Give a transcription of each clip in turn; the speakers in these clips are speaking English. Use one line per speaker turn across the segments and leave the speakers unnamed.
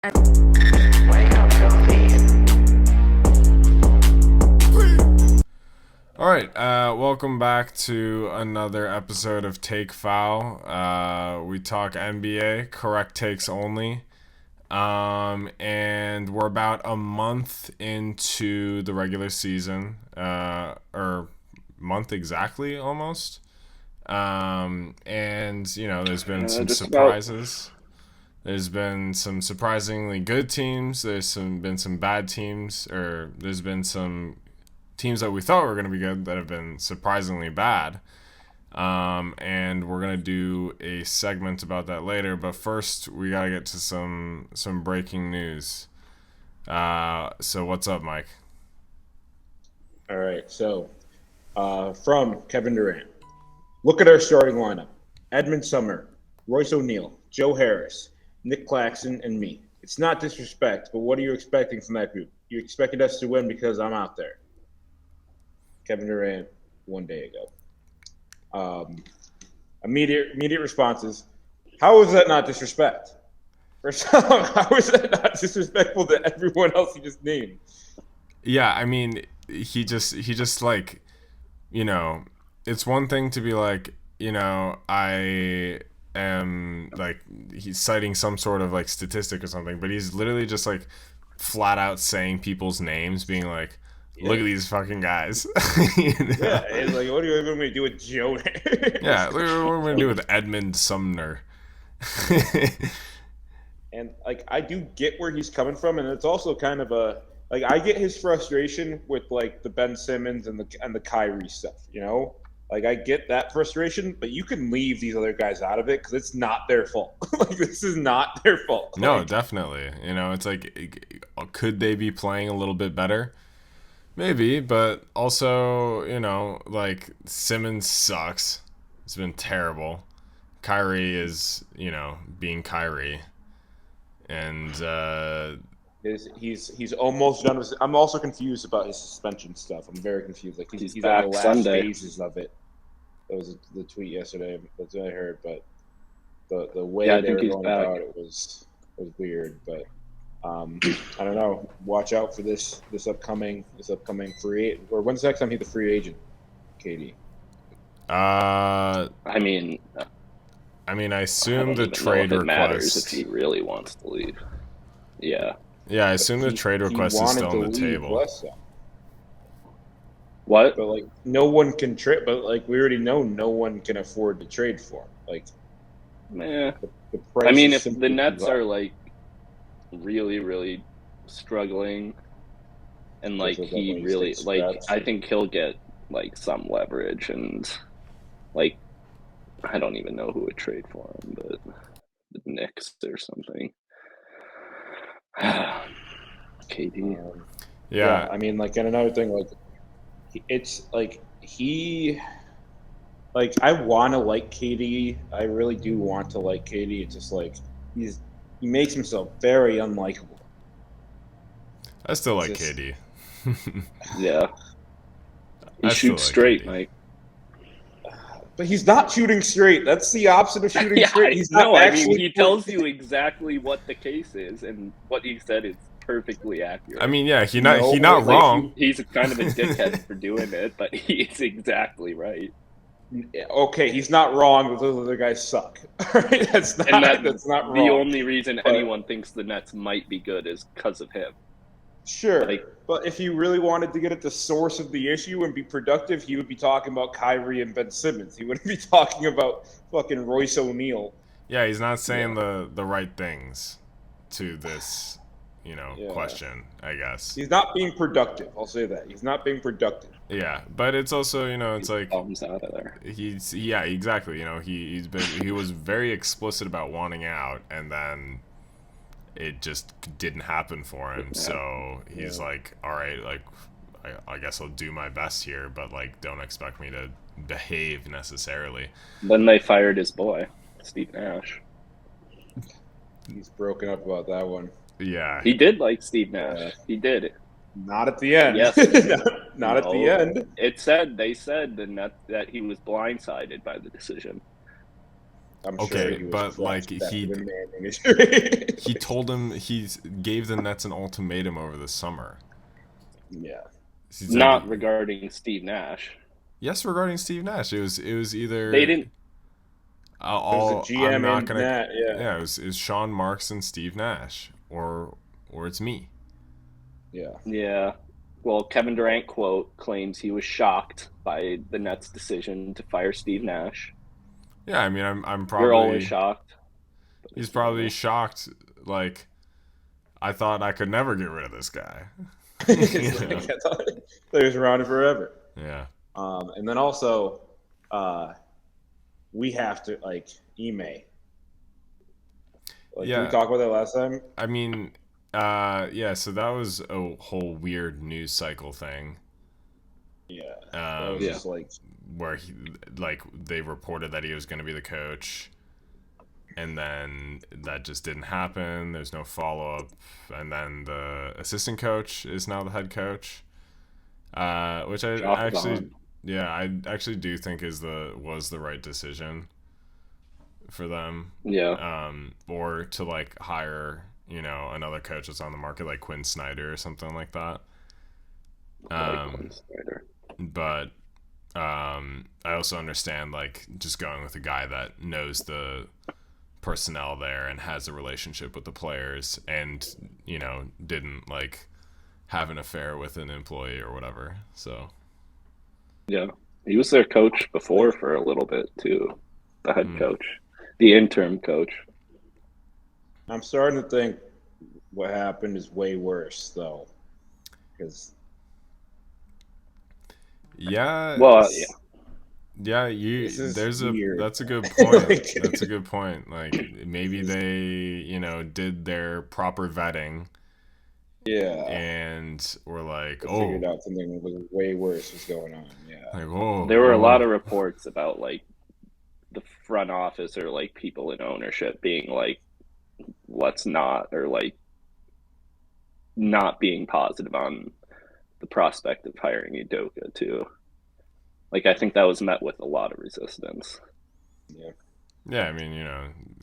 Wake up, filthy.
All right, welcome back to another episode of Take Foul. We talk NBA, correct takes only. And we're about a month into the regular season, or month exactly almost. And there's been some
Just about.
surprises. There's been some surprisingly good teams. Been some bad teams, or there's been some teams that we thought were going to be good that have been surprisingly bad. And we're going to do a segment about that later. But first, we got to get to some breaking news. So what's up, Mike?
All right, so from Kevin Durant, look at our starting lineup: Edmund Sumner, Royce O'Neal, Joe Harris, Nick Claxton, and me. It's not disrespect, but what are you expecting from that group? You expected us to win because I'm out there. Kevin Durant, one day ago. Immediate responses. How is that not disrespect? First, how is that not disrespectful to everyone else you just named?
Yeah, I mean, he just like, it's one thing to be like, I am like, he's citing some sort of like statistic or something, but he's literally just like flat out saying people's names, being like, look at these fucking guys.
Yeah, it's like, what are you going to do with Joe?
Yeah, look at what we're going to do with Edmund Sumner.
And like, I do get where he's coming from, and it's also kind of like, I get his frustration with like the Ben Simmons and the Kyrie stuff. Like, I get that frustration, but you can leave these other guys out of it because it's not their fault. Like, this is not their fault.
No, definitely. It's like, could they be playing a little bit better? Maybe, but also, like, Simmons sucks. It's been terrible. Kyrie is, being Kyrie. And
He's almost done with. I'm also confused about his suspension stuff. I'm very confused. Like, he's in the
back
last
Sunday.
phases of it. That was the tweet yesterday. That's what I heard. But the way
Yeah, I
they
think
were
he's
going
back.
about it was weird. But I don't know. Watch out for this upcoming free. Or when's the next time he's the free agent, KD?
I
I mean,
I
I
assume
don't
the
even
trade
know if it matters if
request.
he really wants to leave. Yeah.
Yeah, I assume the trade request is still on the table.
What?
But like, no one can trade. But like, we already know no one can afford to trade for him. Like,
Meh.
the price.
I mean,
is
if
simply
the Nets
too high.
are like really, really struggling, and like
Which will
he
definitely
really
stay
like,
scraps.
I think he'll get like some leverage, and like I don't even know who would trade for him, but the Knicks or something. KD.
Yeah,
I mean, like, and another thing, like, it's like like, I want to like KD. I really do want to like KD. It's just like he makes himself very unlikable.
I still like
Just-
KD.
Yeah. He
I still
shoots
like
straight,
KD.
Mike.
But he's not shooting straight. That's the opposite of shooting
Yeah,
straight. He's not
no, I
actually.
mean, he tells you exactly what the case is, and what he said is perfectly accurate.
I mean, yeah, he
No,
not
like,
wrong.
He's kind of a dickhead for doing it, but he's exactly right.
Okay, he's not wrong, but those other guys suck. Right? That's not. That's not wrong.
The only reason
But-
anyone thinks the Nets might be good is because of him.
Sure,
Like-
but if he really wanted to get at the source of the issue and be productive, he would be talking about Kyrie and Ben Simmons. He wouldn't be talking about fucking Royce O'Neal.
Yeah, he's not saying the right things to this, question, I guess.
He's not being productive. I'll say that. He's not being productive.
Yeah, but it's also, it's like
Bombs out of there.
yeah, exactly. He was very explicit about wanting out, and then it just didn't happen for him. So he's like, all right, like I guess I'll do my best here, but like don't expect me to behave necessarily.
Then they fired his boy, Steve Nash.
He's broken up about that one.
Yeah,
He did like Steve Nash. He did.
Not at the end.
Yes.
not at the
No.
end.
They said that he was blindsided by the decision.
I'm sure
Okay,
he was
but like
crushed after
he
the Manning injury.
he told him he gave the Nets an ultimatum over the summer.
Yeah.
He
Not
said
regarding Steve Nash.
yes regarding Steve Nash. It was
They
either
didn't.
It was the
I'm
GM
not
and
gonna
Nat. Yeah.
yeah it was Sean Marks and Steve Nash or it's me.
Yeah.
Yeah. Well, Kevin Durant quote claims he was shocked by the Nets' decision to fire Steve Nash.
Yeah, I mean I'm
You're always
probably
shocked.
he's
You
probably
know.
shocked like I thought I could never get rid of this guy.
It's
You know?
like, I thought he was around forever.
Yeah.
And then also, we have to like Ime. Like, did we
Yeah.
talk about that last time?
I mean, yeah, so that was a whole weird news cycle thing.
Yeah. That was
Um,
Yeah.
just like,
where they reported that he was going to be the coach, and then that just didn't happen. There's no follow up, and then the assistant coach is now the head coach, which I
Shock
actually,
Vaughn.
yeah, I actually do think was the right decision for them,
Yeah.
or to like hire another coach that's on the market like Quinn Snyder or something like that.
I like
Um,
Quinn Snyder.
but I also understand like just going with a guy that knows the personnel there and has a relationship with the players and didn't like have an affair with an employee or whatever. So
Yeah. He was their coach before for a little bit too. The head
hmm.
coach. The interim coach.
I'm starting to think what happened is way worse though, because
Yeah,
Well, yeah.
yeah,
this is
there's
weird.
that's a good point.
Like,
That's a good point. Like maybe
this is-
they did their proper vetting
yeah,
and were like,
they
oh,
figured out something that was way worse was going on. Yeah,
like oh,
There were a lot
oh.
of reports about like the front office or like people in ownership being like, let's not, or like not being positive on the prospect of hiring Udoka too. Like I think that was met with a lot of resistance.
yeah.
Yeah, I mean,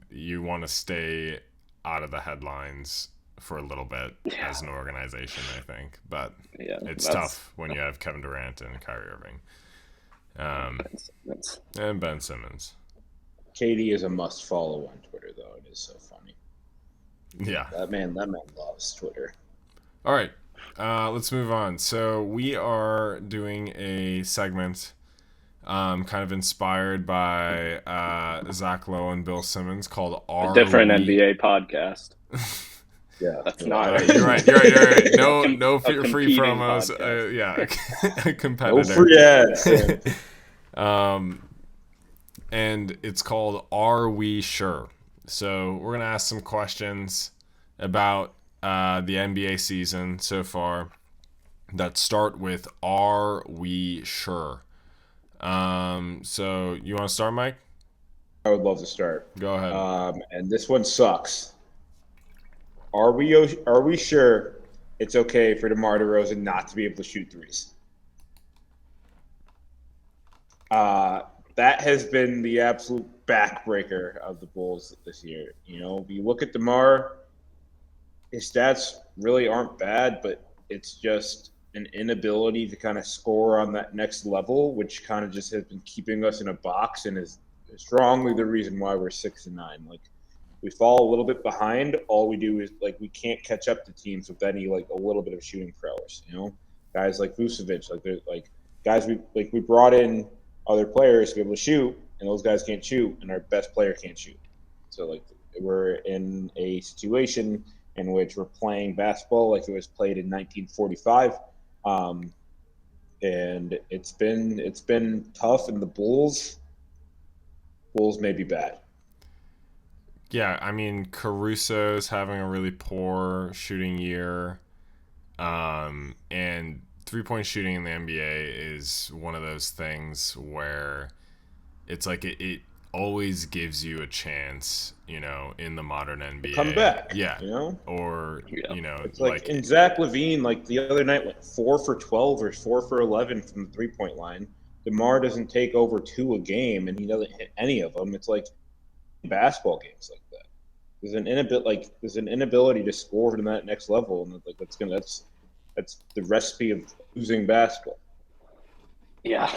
you want to stay out of the headlines for a little bit
Yeah.
as an organization, I think, but
Yeah,
it's
that's
tough when you have Kevin Durant and Kyrie Irving,
that's
and Ben Simmons.
Katie is a must follow on Twitter though. It is so funny.
Yeah.
That man loves Twitter.
All right. Let's move on. So we are doing a segment kind of inspired by Zach Lowe and Bill Simmons called
a
Are
different
We...
NBA podcast.
Yeah,
That's
yeah.
not.
You're right. You're right. No, no
a
free
competing
promos.
podcast.
Yeah, a
No
competitor.
free ads.
And it's called Are We Sure? So we're gonna ask some questions about the NBA season so far that start with Are we sure? So you want to start, Mike?
I would love to start.
Go ahead.
And this one sucks. Are we sure it's okay for DeMar DeRozan not to be able to shoot threes? That has been the absolute backbreaker of the Bulls this year. If you look at DeMar, his stats really aren't bad, but it's just an inability to kind of score on that next level, which kind of just has been keeping us in a box and is strongly the reason why we're 6-9. Like, we fall a little bit behind. All we do is like we can't catch up to teams with any like a little bit of shooting prowess. Guys like Vucevic, like they're like guys we brought in other players to be able to shoot, and those guys can't shoot, and our best player can't shoot. So like we're in a situation in which we're playing basketball like it was played in 1945, and it's been tough. And the Bulls may be bad.
Yeah, I mean Caruso's having a really poor shooting year, and 3-point shooting in the NBA is one of those things where it's like it always gives you a chance, in the modern NBA.
Come back.
Yeah. Or,
Yeah.
It's like in Zach LaVine, like the other night, like 4 for 12 or 4 for 11 from the 3-point line. DeMar doesn't take over 2 a game, and he doesn't hit any of them. It's like basketball games like that. There's an inability to score to that next level, and like that's the recipe of losing basketball.
Yeah.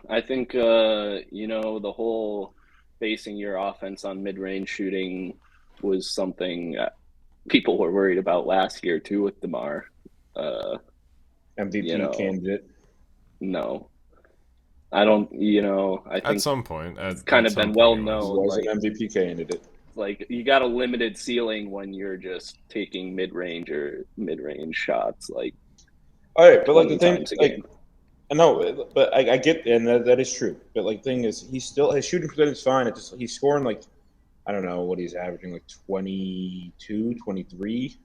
I think the whole basing your offense on mid-range shooting was something that people were worried about last year too with DeMar.
MVP candidate.
No. I don't, I
At
think
some point,
it's
at,
kind
at
of
some
been
point
well
he was.
known.
Was an MVP candidate.
Like you got a limited ceiling when you're just taking mid-range shots like
All right, but like the
20
thing,
times a
like
game.
I know, but I get, and that is true. But like, thing is, he still his shooting percentage is fine. It just he's scoring like I don't know what he's averaging, like 22, 23,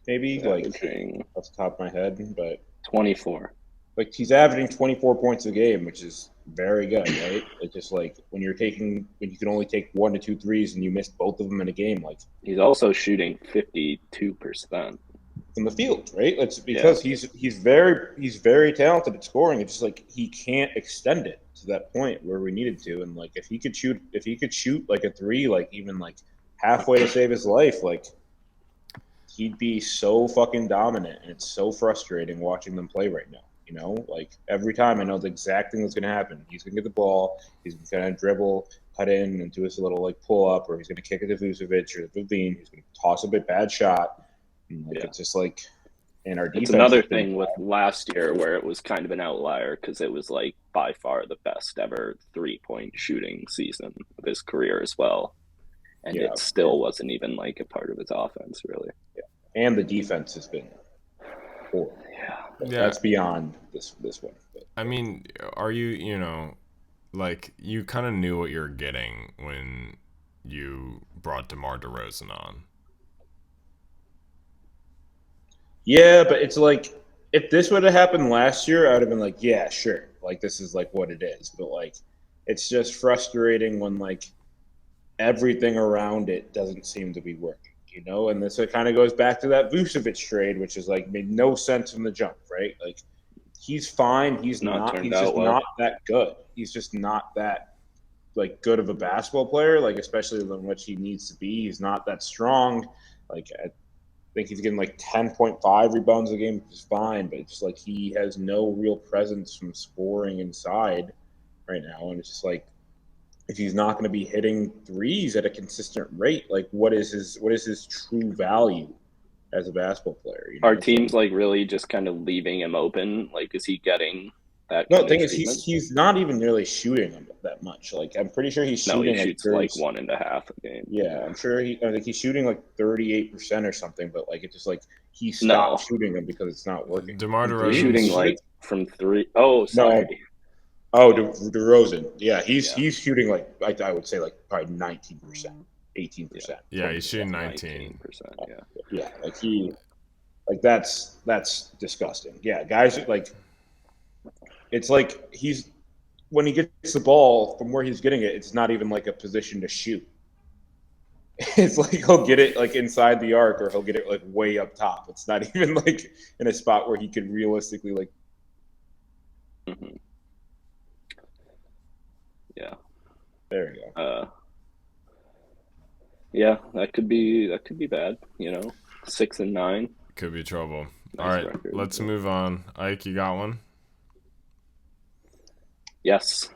maybe like
Averaging
off the top of my head. But
24.
like he's averaging 24 points a game, which is very good, right? It's just like when you can only take 1 to 2 threes and you miss both of them in a game, like
He's also shooting 52%.
from the field, right? It's because he's very talented at scoring. It's just like he can't extend it to that point where we needed to. And like if he could shoot like a three, like even like halfway to save his life, like he'd be so fucking dominant. And it's so frustrating watching them play right now. You know, like every time I know the exact thing that's going to happen. He's going to get the ball. He's going to dribble, cut in, and do his little like pull up, or he's going to kick it to Vucevic or Vavine. He's going to toss a bad shot. And, like, it's just like, and our defense.
It's another thing with last year where it was kind of an outlier because it was like by far the best ever 3-point shooting season of his career as well. And it still wasn't even like a part of his offense, really.
Yeah. And the defense has been poor.
Yeah.
That's beyond this one. But,
I mean, are you like you kind of knew what you were getting when you brought DeMar DeRozan on?
Yeah, but it's like if this would have happened last year, I would have been like, yeah, sure. Like this is like what it is. But like it's just frustrating when like everything around it doesn't seem to be working, you know? And this kind of goes back to that Vucevic trade, which is like made no sense from the jump, right? Like he's fine. He's not that good. He's just not that like good of a basketball player, like especially in which he needs to be. He's not that strong. Like I think he's getting like 10.5 rebounds a game, which is fine, but it's just like he has no real presence from scoring inside right now. And it's just like if he's not going to be hitting threes at a consistent rate, like what is his true value as a basketball player? You know?
Are teams like really just kind of leaving him open? Like, is he getting that?
No, the thing is, he's not even really shooting them that much. Like, I'm pretty sure he's shooting.
No, he shoots like 1.5 a game.
Yeah, I'm sure I think he's shooting like 38% or something. But like, it's just like he stopped shooting them because it's not working.
DeMar DeRozan
shooting like from 3. Oh, sorry.
No. Oh, DeRozan. Yeah, he's shooting like I would say like probably 19%, 18%.
Yeah, he's shooting 19%.
Yeah, like that's disgusting. Yeah, guys like it's like when he gets the ball from where he's getting it, it's not even like a position to shoot. It's like he'll get it like inside the arc or he'll get it like way up top. It's not even like in a spot where he could realistically like.
Mm-hmm. Yeah.
There
you go.
Yeah, that could be bad. 6-9
could be trouble. Nice. All right, record. Let's move on. Ike, you got one?
Yes,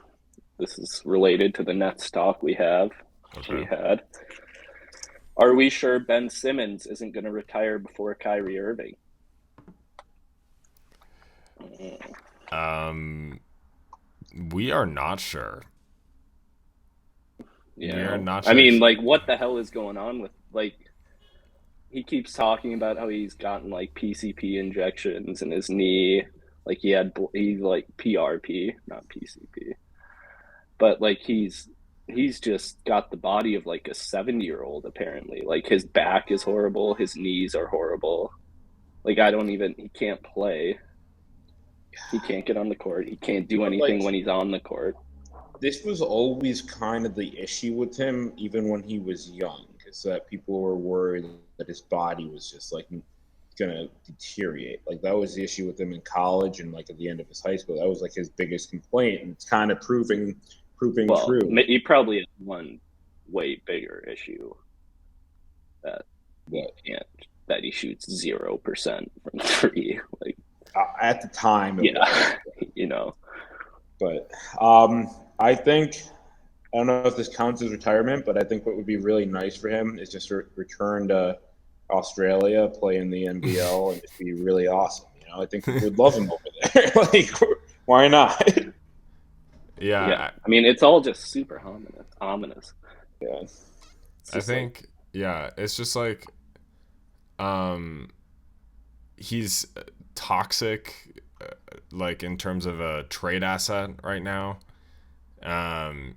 this is related to the Nets talk we had. Are we sure Ben Simmons isn't going to retire before Kyrie Irving?
We are not sure.
Yeah, we are not sure. I mean, like, what the hell is going on with, like, he keeps talking about how he's gotten, like, PCP injections in his knee. Like, he's like, PRP, not PCP. But, like, he's just got the body of, like, a 70-year-old, apparently. Like, his back is horrible. His knees are horrible. Like, he can't play. He can't get on the court. He can't do anything when he's on the court.
This was always kind of the issue with him, even when he was young, is that people were worried that his body was just like gonna deteriorate. Like that was the issue with him in college and like at the end of his high school. That was like his biggest complaint, and it's kind of proving true.
He probably has one way bigger issue that he
But
can't, that he shoots 0% from three. Like,
at the time, it was.
yeah, you know,
But I think I don't know if this counts as retirement, but I think what would be really nice for him is just return to Australia, play in the NBL, and just be really awesome. I think people would love him over there. Like, why not?
yeah.
Yeah,
I mean, it's all just super ominous. Ominous.
Yeah.
It's
I
just like,
think yeah, it's just like um he's toxic like in terms of a trade asset right now. Um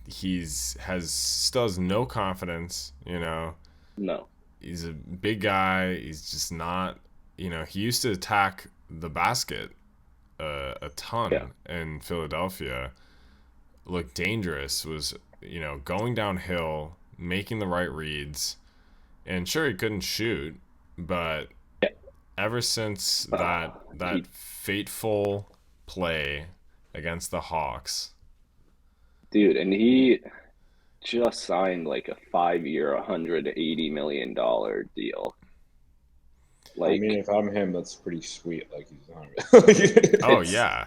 he's has still has no confidence, you know.
no,
He's a big guy. He's just not, he used to attack the basket a
yeah,
ton in Philadelphia. Looked dangerous, was, going downhill, making the right reads. And sure, he couldn't shoot, but
yeah.
ever since that
He,
fateful play against the Hawks.
dude, and he just signed like a 5 year, $180 million deal.
I mean,
Like,
if I'm him, that's pretty sweet. Like he's on
Oh
it's
yeah.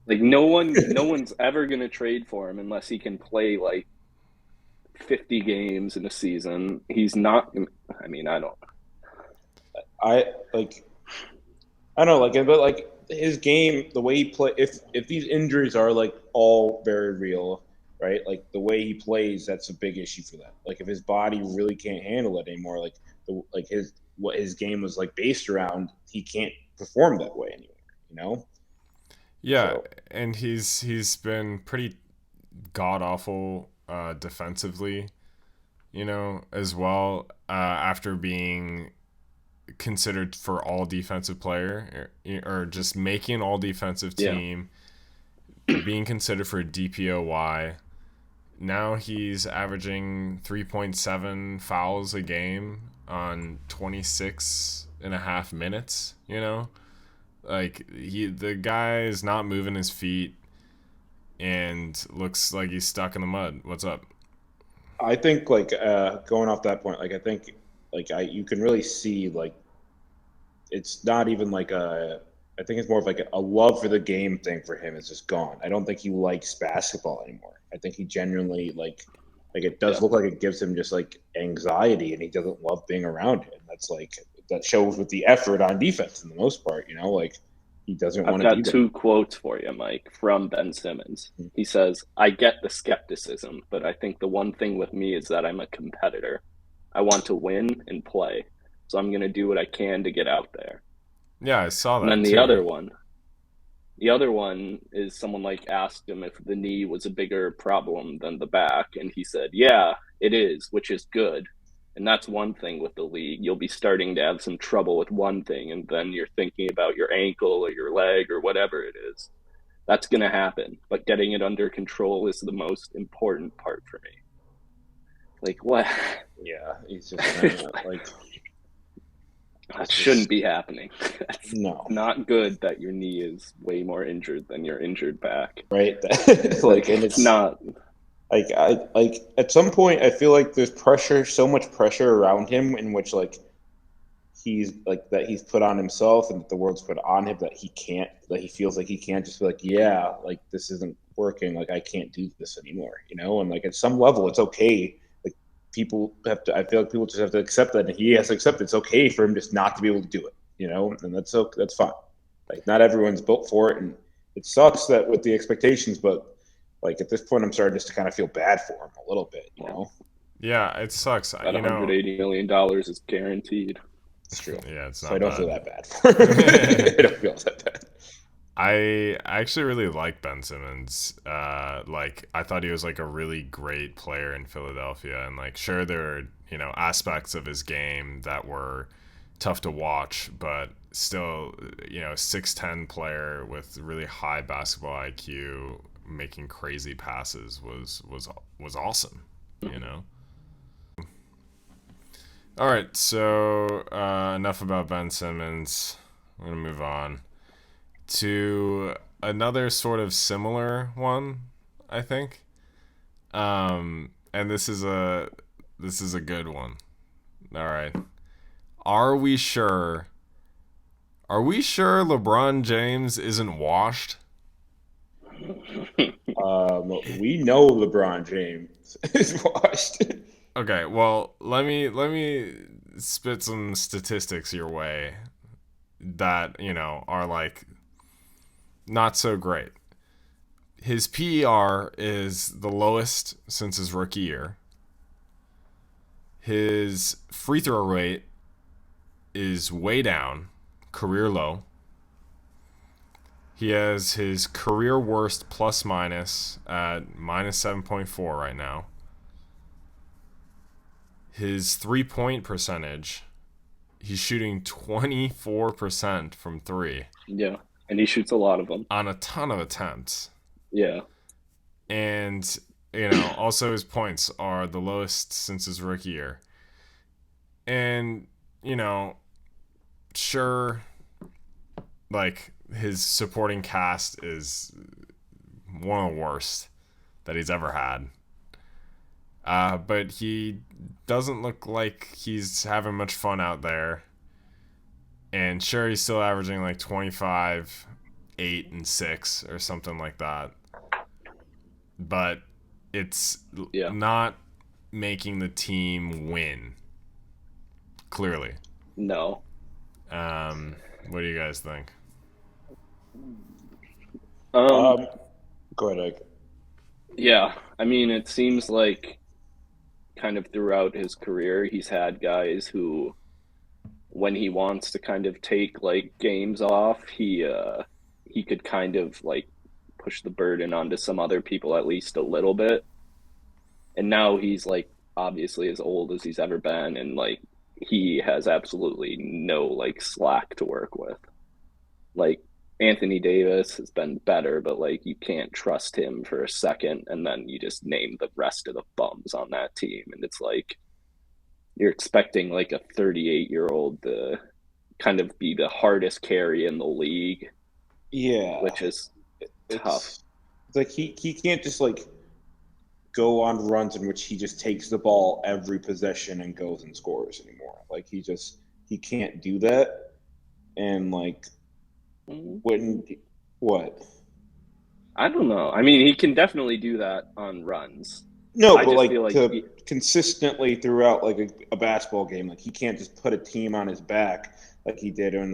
like no one's ever gonna trade for him unless he can play like 50 games in a season. He's not. I mean, I don't.
I like I don't know, but like his game, the way he play, if these injuries are like all very real, right? Like the way he plays, that's a big issue for that. Like if his body really can't handle it anymore, like his what his game was like based around, he can't perform that way anymore. You know?
Yeah,
So
and he's been pretty god awful defensively, as well, after being considered for all defensive player, or just making all defensive
Yeah,
team, being considered for DPOY. Now he's averaging 3.7 fouls a game on 26 and a half minutes, Like the guy is not moving his feet and looks like he's stuck in the mud. What's up?
I think like going off that point, like I think like I you can really see like it's not even like a. I think it's more of like a love for the game thing for him is just gone. I don't think he likes basketball anymore. I think he genuinely like it does
yeah.
look like it gives him just like anxiety, and he doesn't love being around it. That's like that shows with the effort on defense in the most part. Like he doesn't
I've
want to be
got
there.
two quotes for you, Mike, from Ben Simmons. He says, "I get the skepticism, but I think the one thing with me is that I'm a competitor. I want to win and play, so I'm going to do what I can to get out there."
Yeah, I saw
And then
that
the
too.
other one, the other one is someone like asked him if the knee was a bigger problem than the back, and he said, "Yeah, it is, which is good." And that's one thing with the league. You'll be starting to have some trouble with one thing, and then you're thinking about your ankle or your leg or whatever it is. That's going to happen, but getting it under control is the most important part for me. Like, what?
Yeah, he's just kind of like
That
it's
shouldn't
just
be happening. That's
no
not good that your knee is way more injured than your injured back.
right. Like
Like,
and
it's
it's
not.
like at some point I feel like there's pressure, so much pressure around him in which like he's like that he's put on himself and that the world's put on him that he feels like he can't just be like, yeah, like this isn't working, like I can't do this anymore, and like at some level it's okay. Like people have to I feel like people just have to accept that, and he has to accept it's okay for him just not to be able to do it, and that's okay, that's fine. Like not everyone's built for it, and it sucks that with the expectations, but like at this point I'm starting just to kind of feel bad for him a little bit,
Well,
Yeah, it sucks.
that $180 million is guaranteed.
It's true.
Yeah, it's
So I
not
don't feel
bad.
that bad for him. I don't feel that bad.
I actually really like Ben Simmons. Like I thought he was like a really great player in Philadelphia, and like sure there are aspects of his game that were tough to watch, but still 6'10" player with really high basketball IQ, making crazy passes was awesome. You know. All right, so enough about Ben Simmons. I'm gonna move on to another sort of similar one, I think. and this is a good one. All right. Are we sure LeBron James isn't washed?
We know LeBron James is washed.
Okay, well, let me spit some statistics your way that, are like not so great. His PER is the lowest since his rookie year. His free throw rate is way down, career low. He has his career worst plus minus at minus 7.4 right now. His 3-point percentage, he's shooting 24% from three.
Yeah, and he shoots a lot of them.
On a ton of attempts.
Yeah.
And, also his points are the lowest since his rookie year. And, sure, like, his supporting cast is one of the worst that he's ever had. But he doesn't look like he's having much fun out there. And sure, he's still averaging like 25, 8, and 6 or something like that. But it's not making the team win. Clearly.
No.
What do you guys think?
Go ahead, Ike.
Yeah, I mean, it seems like kind of throughout his career, he's had guys who, when he wants to kind of take like games off, he could kind of like push the burden onto some other people at least a little bit. And now he's like obviously as old as he's ever been, and like he has absolutely no like slack to work with. Like Anthony Davis has been better, but like you can't trust him for a second, and then you just name the rest of the bums on that team, and it's like you're expecting like a 38-year-old to kind of be the hardest carry in the league.
Yeah,
which is tough.
It's like he can't just like go on runs in which he just takes the ball every possession and goes and scores anymore. Like he can't do that, and like. What?
I don't know. I mean, he can definitely do that on runs.
No, but like consistently throughout like a basketball game, like he can't just put a team on his back like he did when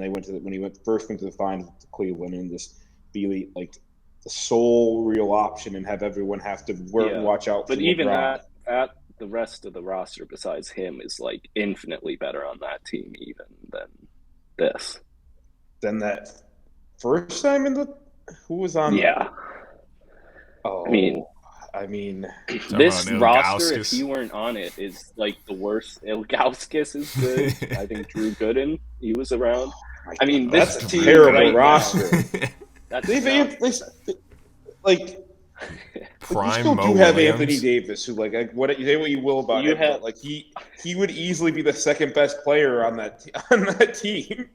he first went to the finals with Cleveland and just be like the sole real option and have everyone have to watch out.
But even at the rest of the roster besides him is like infinitely better on that team even than this.
Than that. First time who was on?
Yeah.
Oh, I mean,
this roster, if he weren't on it, is like the worst. Ilgauskas is good. I think Drew Gooden, he was around. I mean,
that's
this
a terrible roster.
That's
like
prime.
You still do have Anthony Davis, who like what say what you will about him, but like he would easily be the second best player on that team.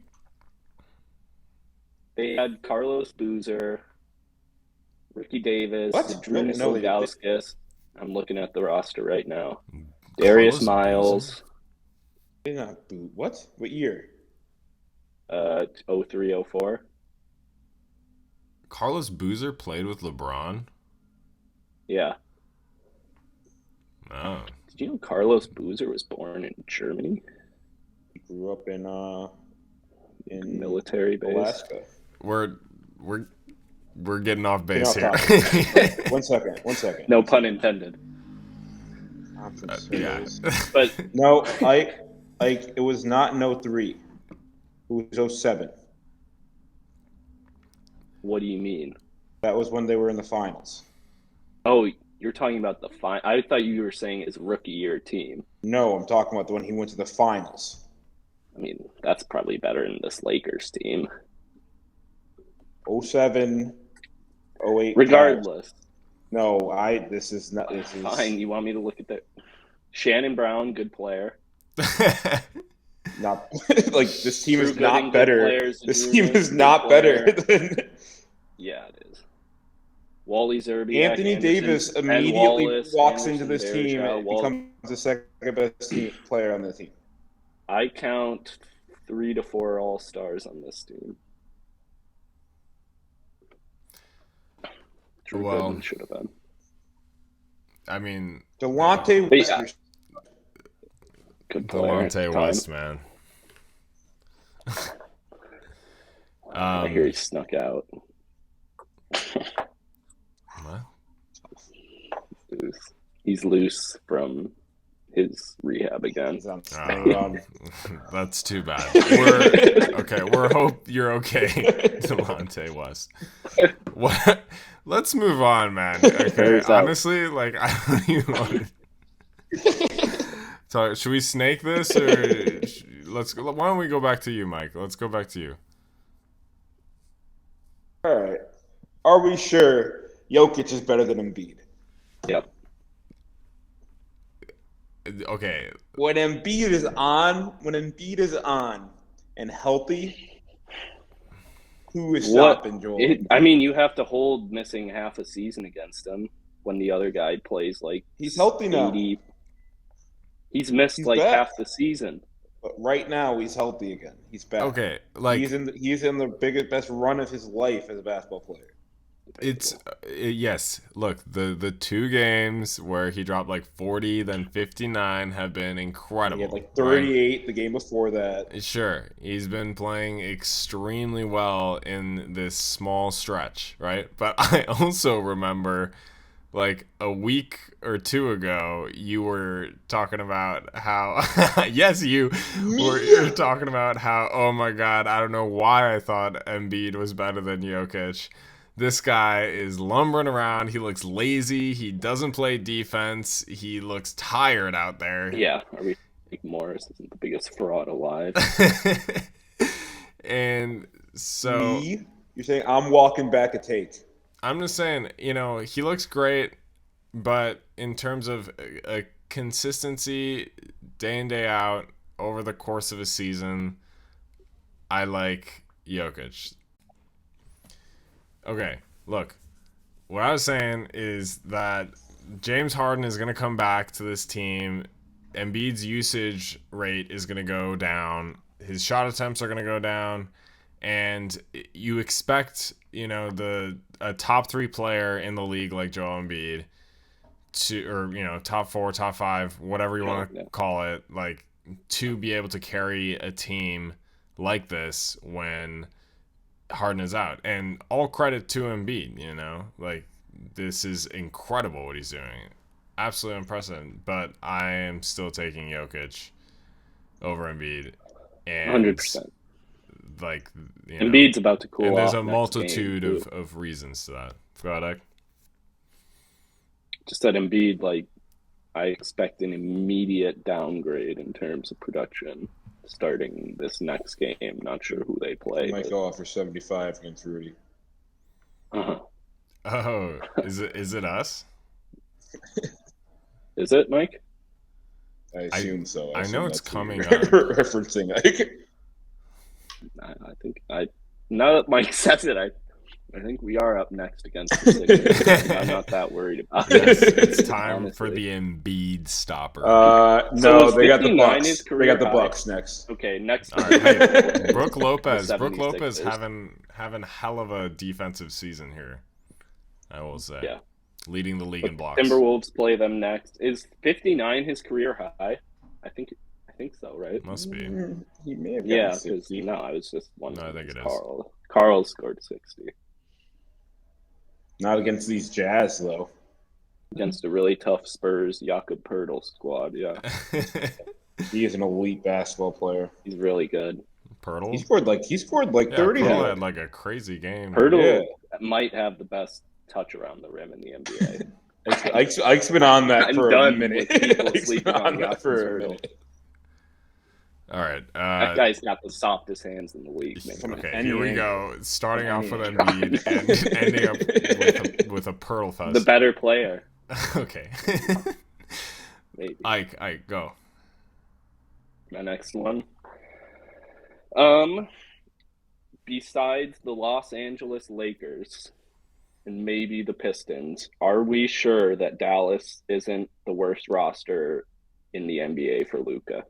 They had Carlos Boozer, Ricky Davis, Drew Ilgauskas. I'm looking at the roster right now. Darius Miles.
They're not what? What year?
03, 04.
Carlos Boozer played with LeBron?
Yeah.
Oh.
Did you know Carlos Boozer was born in Germany?
He grew up in
military base.
Alaska.
We're getting off base here.
One second.
No pun intended.
Yeah.
But
no, it was not in 03. It was 07.
What do you mean?
That was when they were in the finals.
Oh, you're talking about the final. I thought you were saying his rookie year team.
No, I'm talking about the one he went to the finals.
I mean, that's probably better than this Lakers team.
07, 08.
Regardless.
No, this is not. This is
fine. You want me to look at that? Shannon Brown, good player.
Not like this team is not better. This team is not better than.
Yeah, it is. Wally Zerbiak,
Anthony
Anderson,
Davis
Ben
immediately
Wallace,
walks into
Anderson,
this team
Varejao,
and becomes the second best player on the team.
I count 3 to 4 All-Stars on this team. Drew
Well,
Gooden should have been.
I mean,
Delonte
But
West.
yeah, good player.
Delonte West, man.
I hear he snuck out.
What?
He's loose from his rehab again.
He's on steroids.
That's too bad. We're hope you're okay, Delonte West. What? Let's move on, man. Okay, honestly, like I don't even want to. So, should we snake this, or why don't we go back to you, Mike? Let's go back to you.
All right. Are we sure Jokic is better than Embiid?
Yep.
Okay.
When Embiid is on and healthy, who is stopping Joel?
I mean, you have to hold missing half a season against him when the other guy plays like
he's healthy 80. Now.
He's missed half the season.
But right now he's healthy again. He's back.
Okay, like
he's in the best run of his life as a basketball player.
It's yes. Look, the 2 games where he dropped like 40, then 59 have been incredible.
He had like 38 right? The game before that.
Sure, he's been playing extremely well in this small stretch, right? But I also remember, like a week or 2 ago, you were talking about how yes, you were talking about how, oh my God, I don't know why I thought Embiid was better than Jokic. This guy is lumbering around. He looks lazy. He doesn't play defense. He looks tired out there.
Yeah, Morris isn't the biggest fraud alive.
And so
you're saying I'm walking back a take.
I'm just saying, he looks great, but in terms of a consistency day in, day out over the course of a season, I like Jokic. Okay, look, what I was saying is that James Harden is going to come back to this team. Embiid's usage rate is going to go down. His shot attempts are going to go down. And you expect, a top 3 player in the league like Joel Embiid or top 4, top 5, whatever you want to call it, like to be able to carry a team like this when Harden is out. And all credit to Embiid, like this is incredible what he's doing. Absolutely impressive. But I am still taking Jokic over Embiid. And
100%.
Like,
Embiid's about to cool off.
And there's a multitude of reasons to that. Go ahead, Ike.
Just that Embiid, like, I expect an immediate downgrade in terms of production starting this next game. Not sure who they play.
He might go off for 75 against Rudy.
Uh-huh.
Oh, is it us?
Is it, Mike?
I assume so.
I know it's coming up.
Referencing like.
I think now that Mike says it, I think we are up next against the Sixers. I'm not that worried about it.
Yes, it's time honestly. For the Embiid stopper.
No, they got the Bucks. They got the Bucks next.
Okay, next.
All right, hey, Brook Lopez having hell of a defensive season here. I will say.
Yeah.
Leading the league in blocks.
Timberwolves play them next. Is 59 his career high? I think so, right?
Must be.
He may have.
Yeah, because I was just wondering.
No, I think it is.
Carl scored 60.
Not against these Jazz though.
Against a really tough Spurs Jakob Poeltl squad, yeah.
He is an elite basketball player.
He's really good.
Poeltl?
He scored like 30.
Poeltl had like a crazy game.
Poeltl might have the best touch around the rim in the NBA.
Ike's been on that for a minute.
All right.
That guy's got the softest hands in the league.
Okay, here we go. Starting off with Embiid and ending up with a Pearl Fest.
The better player.
Okay.
Maybe.
Ike, go.
My next one. Besides the Los Angeles Lakers, and maybe the Pistons, are we sure that Dallas isn't the worst roster in the NBA for Luka?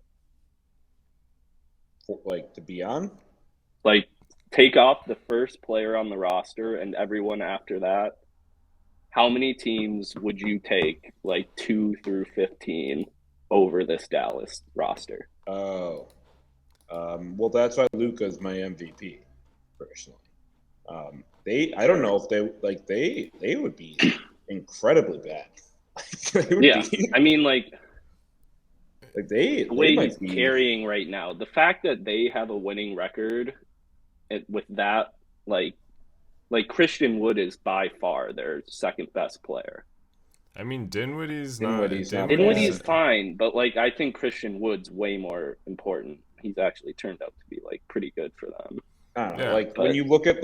Like to be on.
Like, take off the first player on the roster and everyone after that. How many teams would you take, like 2 through 15, over this Dallas roster?
Oh, well, that's why Luka's my MVP personally. I don't know if they would be incredibly bad. They would
Yeah,
be
I mean, like
they
the way
might
he's
be.
carrying right now, the fact that they have a winning record with that, like Christian Wood is by far their second best player.
I mean, Dinwiddie's
Dinwiddie's not
Dinwiddie
bad.
is fine, but like I think Christian Wood's way more important. He's actually turned out to be like pretty good for them.
I don't know.
Yeah.
Like
But
when you look at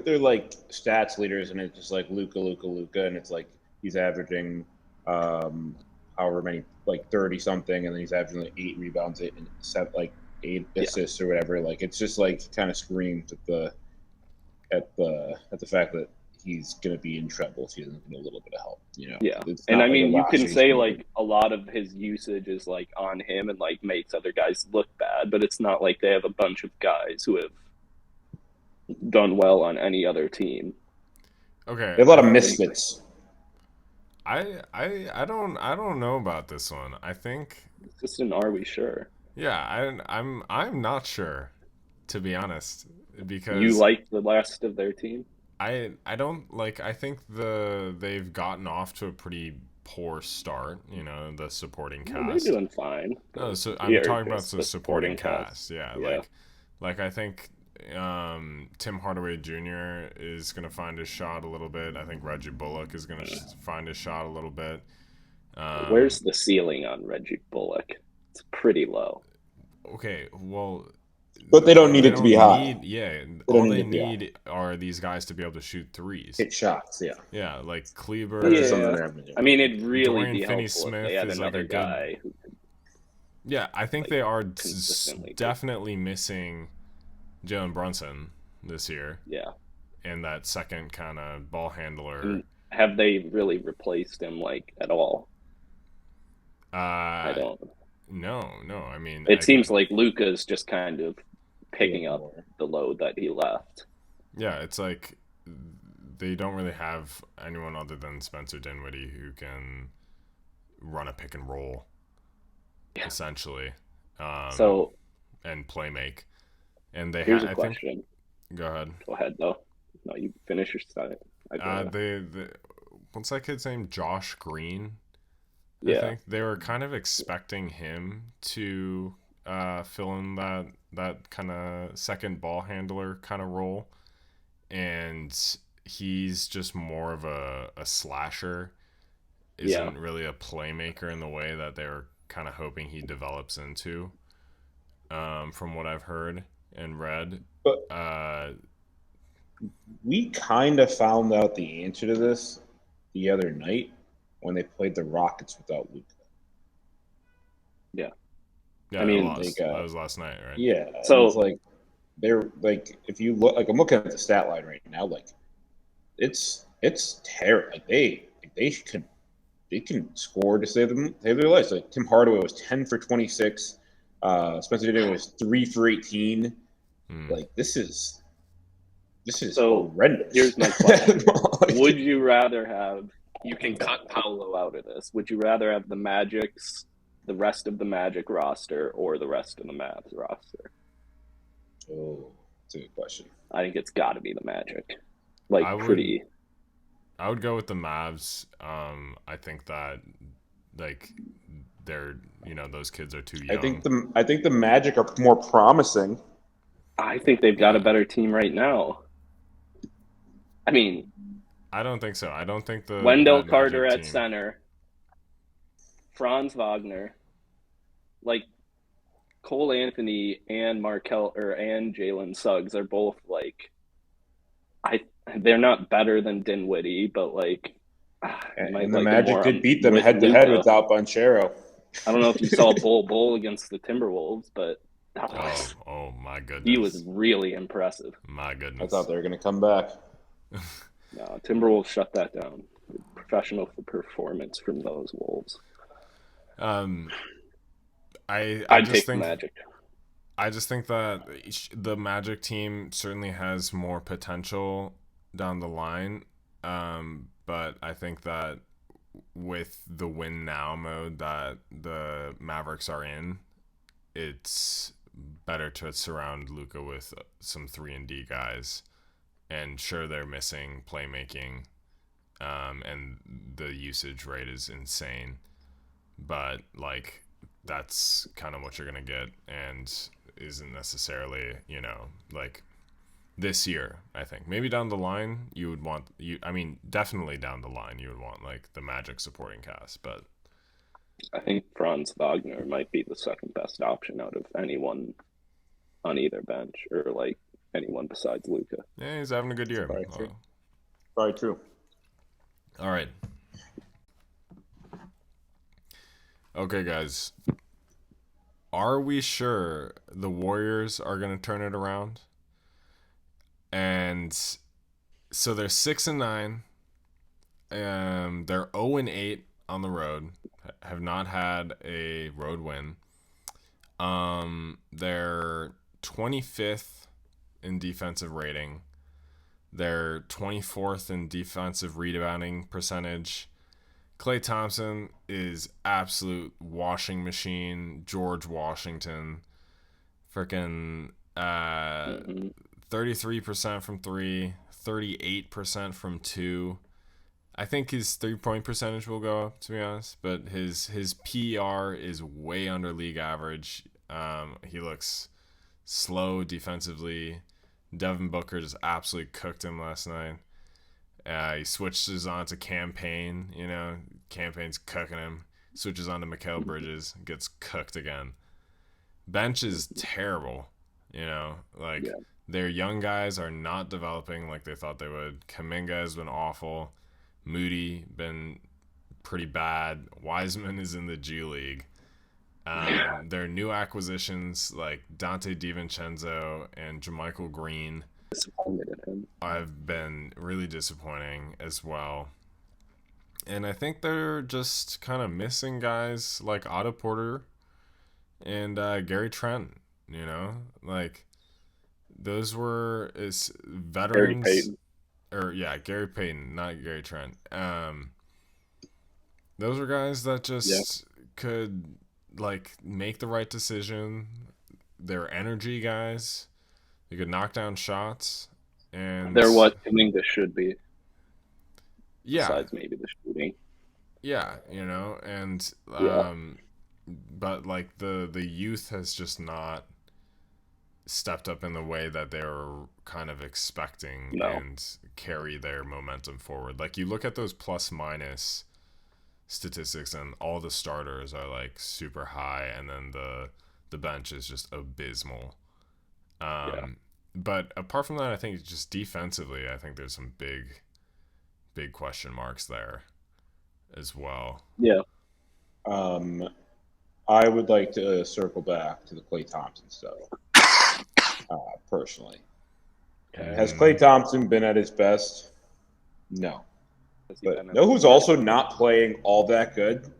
their like stats leaders, and it's just like Luka, and it's like he's averaging however many, like 30 something, and then he's averaging like 8 rebounds, and like 8 assists or whatever. Like it's just like kind of screams at the fact that he's gonna be in trouble if he doesn't get a little bit of help.
yeah,
It's
and
not
I
like a
mean you can
roster he's
say
gonna
like a lot of his usage is like on him and like makes other guys look bad, but it's not like they have a bunch of guys who have done well on any other team.
Okay.
They have a lot of misfits.
I don't know about this one. I think
It's just an are we sure?
yeah, I'm not sure, to be honest,
You
because
like the rest of their team?
I don't like I think they've gotten off to a pretty poor start, the supporting
Well, they're
cast.
doing fine.
No, so
Yeah,
I'm talking about
just
the supporting cast. Yeah,
Yeah.
like I think Tim Hardaway Jr. is gonna find his shot a little bit. I think Reggie Bullock is gonna find his shot a little bit.
Where's the ceiling on Reggie Bullock? It's pretty low.
Okay, well,
But they don't need it to be high.
Yeah,
don't
all
need
they
it to be high.
need are these guys to be able to shoot threes.
Hit shots, yeah.
Yeah, like Kleber.
That's something
Yeah,
they're having to do.
I mean, it'd really
Dorian
be helpful if
Finney-Smith
they had
is like
another
a good-
guy who
Yeah, I think
like,
they are
consistently
definitely missing Jalen Brunson this year,
yeah.
and that second kind of ball handler.
And have they really replaced him like at all? I don't.
No. I mean,
It seems like Luka's just kind of picking up
more.
the load that he left.
yeah, it's like they don't really have anyone other than Spencer Dinwiddie who can run a pick and roll, essentially,
So
and play make. And they
here's
I
a
think.
question.
Go ahead.
Go ahead though. No, you finish your side.
What's that kid's name? Josh Green.
Yeah.
I think they were kind of expecting him to fill in that kind of second ball handler kind of role, and he's just more of a slasher. Isn't really a playmaker in the way that they were kind of hoping he develops into. From what I've heard and read,
But we kind of found out the answer to this the other night when they played the Rockets without Luka.
yeah,
I mean,
that was last night, right?
Yeah.
So-
it's like they're like, if you look, like I'm looking at the stat line right now, like it's terrible. Like they can score to save their lives. Like Tim Hardaway was 10 for 26. Spencer Dinwiddie was 3 for 18. Like this is
So,
horrendous.
Here's my question.
Like,
Would you rather have, you can cut Paolo out of this, would you rather have the rest of the Magic roster or the rest of the Mavs roster?
Oh, that's a good question.
I think it's got to be the Magic. Like,
I would go with the Mavs. I think that like they're those kids are too young.
I think the Magic are more promising.
I think they've got a better team right now. I mean,
I don't think so. I don't think the
Wendell
that
Carter
Magic
at
team-
center, Franz Wagner, like Cole Anthony and and Jalen Suggs are both like, they're not better than Dinwiddie, but like,
And the Magic did beat them head to head without Banchero.
I don't know if you saw Bull against the Timberwolves, but
Oh my goodness.
he was really impressive.
My goodness.
I thought they were going to come back.
No, Timberwolves shut that down. Professional performance from those Wolves.
Um, I
I'd
just
take the
think
Magic.
that the Magic team certainly has more potential down the line. But I think that with the win now mode that the Mavericks are in, it's better to surround Luka with some 3-and-D guys. And sure, they're missing playmaking, and the usage rate is insane. But like, that's kind of what you're gonna get, and isn't necessarily, like this year. I think maybe down the line you would want you. I mean, definitely down the line you would want like the Magic supporting cast, but
I think Franz Wagner might be the second best option out of anyone on either bench, or like anyone besides Luka.
yeah, he's having a good year.
Probably true. Probably true.
All right. Okay, guys. Are we sure the Warriors are going to turn it around? And so they're 6-9. They're 0-8 on the road. Have not had a road win. They're 25th in defensive rating. They're 24th in defensive rebounding percentage. Klay Thompson is absolute washing machine. George Washington. Freaking 33% from 3, 38% from 2. I think his 3-point percentage will go up, to be honest, but his PER is way under league average. He looks slow defensively. Devin Booker just absolutely cooked him last night. He switches on to Campaign. Campaign's cooking him. Switches on to Mikal Bridges. Gets cooked again. Bench is terrible. Their young guys are not developing like they thought they would. Kuminga has been awful. Moody been pretty bad. Wiseman is in the G League. Their new acquisitions like Dante DiVincenzo and JaMychal Green have been really disappointing as well. And I think they're just kind of missing guys like Otto Porter and Gary Trent. Like those were veterans.
Gary Payton.
Gary Payton, not Gary Trent. Those were guys that just could like make the right decision. They're energy guys. They could knock down shots, and
they're what Kuminga should be.
Yeah.
Besides maybe the shooting.
Yeah, and but like the youth has just not stepped up in the way that they were kind of expecting and carry their momentum forward. Like you look at those plus minus statistics and all the starters are like super high, and then the bench is just abysmal. But apart from that, I think just defensively, I think there's some big question marks there as well.
Yeah.
I would like to circle back to the Klay Thompson stuff. Personally. Okay. Has Klay Thompson been at his best? No. But know who's also not playing all that good?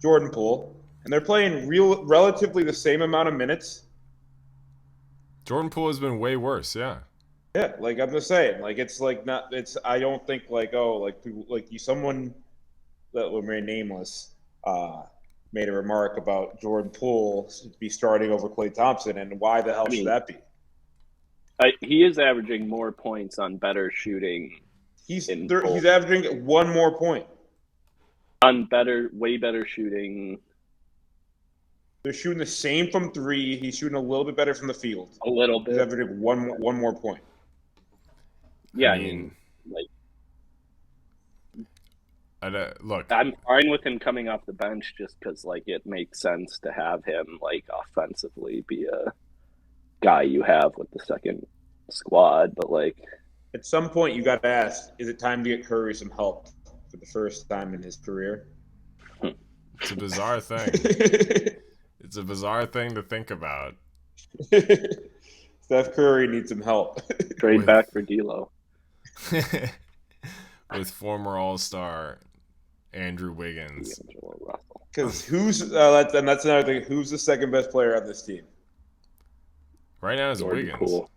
Jordan Poole. And they're playing relatively the same amount of minutes.
Jordan Poole has been way worse, yeah.
Yeah, like I'm just saying, like it's like not. It's I don't think like people like someone that will remain nameless made a remark about Jordan Poole be starting over Klay Thompson, and why the hell should that be?
He is averaging more points on better shooting.
He's averaging one more point
on way better shooting.
They're shooting the same from 3. He's shooting a little bit better from the field.
A little bit.
He's averaging one more point.
Yeah, I mean
look,
I'm fine with him coming off the bench just because, like, it makes sense to have him, like, offensively be a guy you have with the second squad. But, like,
at some point, you got to ask: is it time to get Curry some help for the first time in his career?
It's a bizarre thing. It's a bizarre thing to think about.
Steph Curry needs some help.
Trade back for D'Lo.
with former All-Star Andrew Wiggins.
D'Angelo Russell.
Because that's another thing. Who's the second best player on this team?
Right now it's
Jordan
Wiggins.
Poole.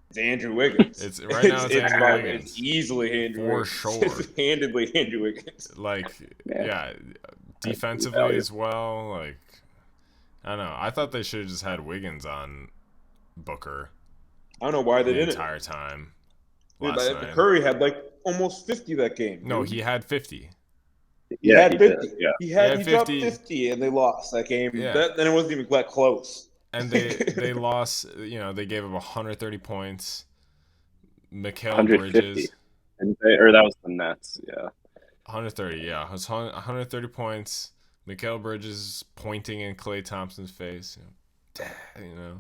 It's Andrew Wiggins.
It's Andrew Wiggins.
It's easily Andrew
For
Wiggins.
sure.
It's handedly Andrew Wiggins.
Like,
Yeah.
defensively
value.
as well. Like, I don't know. I thought they should have just had Wiggins on Booker
I don't know why they
the
didn't.
entire time
Dude,
last night.
Curry had like almost 50 that game. Dude.
No, he had 50.
He had
he
50.
did. Yeah.
He dropped 50 and they lost that game.
Yeah.
Then it wasn't even that close.
And they lost, they gave up 130 points. Mikal
150.
Bridges.
Or that was the Nets, yeah.
130, yeah. It was 130 points. Mikal Bridges pointing in Klay Thompson's face.
Mikal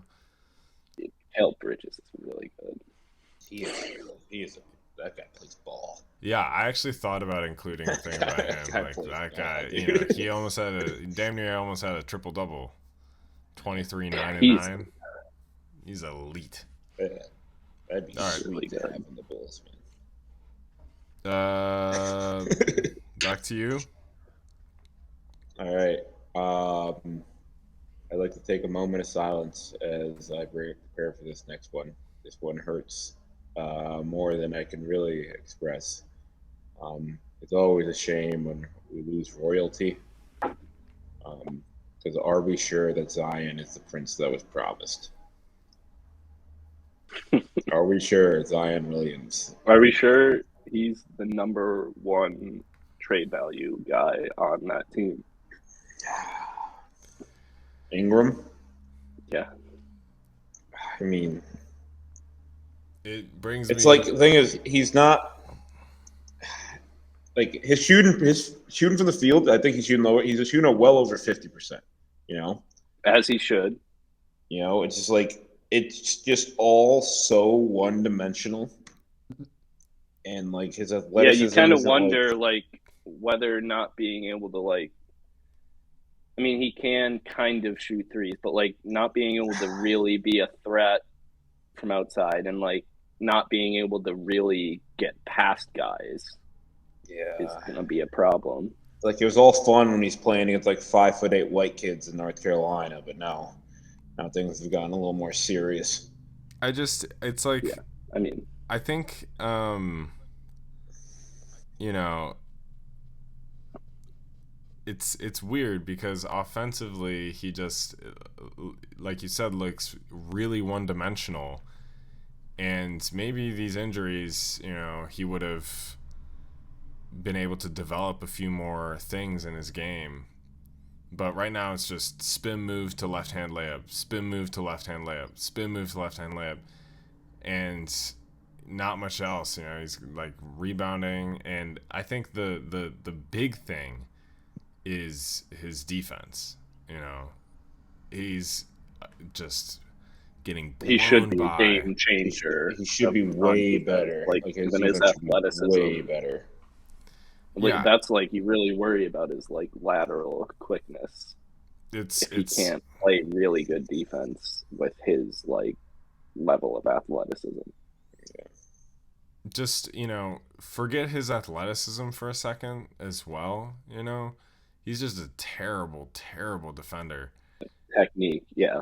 Bridges is really good.
He is. That guy plays ball.
Yeah, I actually thought about including a thing about him. Like that guy, he almost had damn near almost had a triple double, 23, 9, and 9. He's elite.
Yeah, that'd be
really good.
Having the Bulls, man.
Back to you.
All right. I'd like to take a moment of silence as I prepare for this next one. This one hurts more than I can really express. It's always a shame when we lose royalty. Because are we sure that Zion is the prince that was promised? Are we sure Zion Williams?
Are we sure he's the number one trade value guy on that team?
Ingram?
Yeah.
I mean,
It brings
it's
me.
like the thing is he's not like his shooting from the field. I think he's shooting lower. He's shooting well over 50%.
As he should.
It's just like it's just all so one dimensional, and like his athleticism.
Yeah, you kind of wonder like whether or not being able to like. I mean, he can kind of shoot threes, but like not being able to really be a threat from outside and like not being able to really get past guys is going to be a problem.
Like it was all fun when he's playing against like 5'8" white kids in North Carolina, but now things have gotten a little more serious.
It's like,
yeah. I mean,
I think, it's weird because offensively he just, like you said, looks really one-dimensional. And maybe these injuries, he would have been able to develop a few more things in his game. But right now it's just spin move to left-hand layup, spin move to left-hand layup, spin move to left-hand layup. And not much else. He's like rebounding. And I think the big thing is his defense. He's just getting blown
he should be
by.
a game changer.
He should be way better.
Like
his
even his athleticism,
way better.
Like,
Yeah.
that's like you really worry about his like lateral quickness.
It's
He can't play really good defense with his like level of athleticism.
just, forget his athleticism for a second as well. He's just a terrible, terrible defender.
Technique, yeah.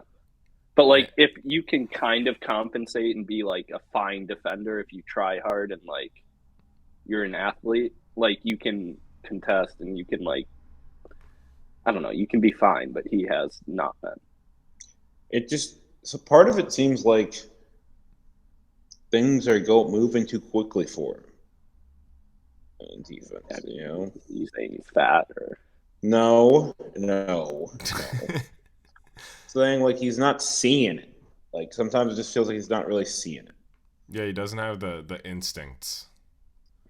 But like if you can kind of compensate and be like a fine defender if you try hard and like you're an athlete, like you can contest and you can like I don't know, you can be fine, but he has not been.
So part of it seems like things are moving too quickly for him in defense.
You saying he's fat or
No. Saying like he's not seeing it. Like sometimes it just feels like he's not really seeing it.
Yeah, he doesn't have the instincts.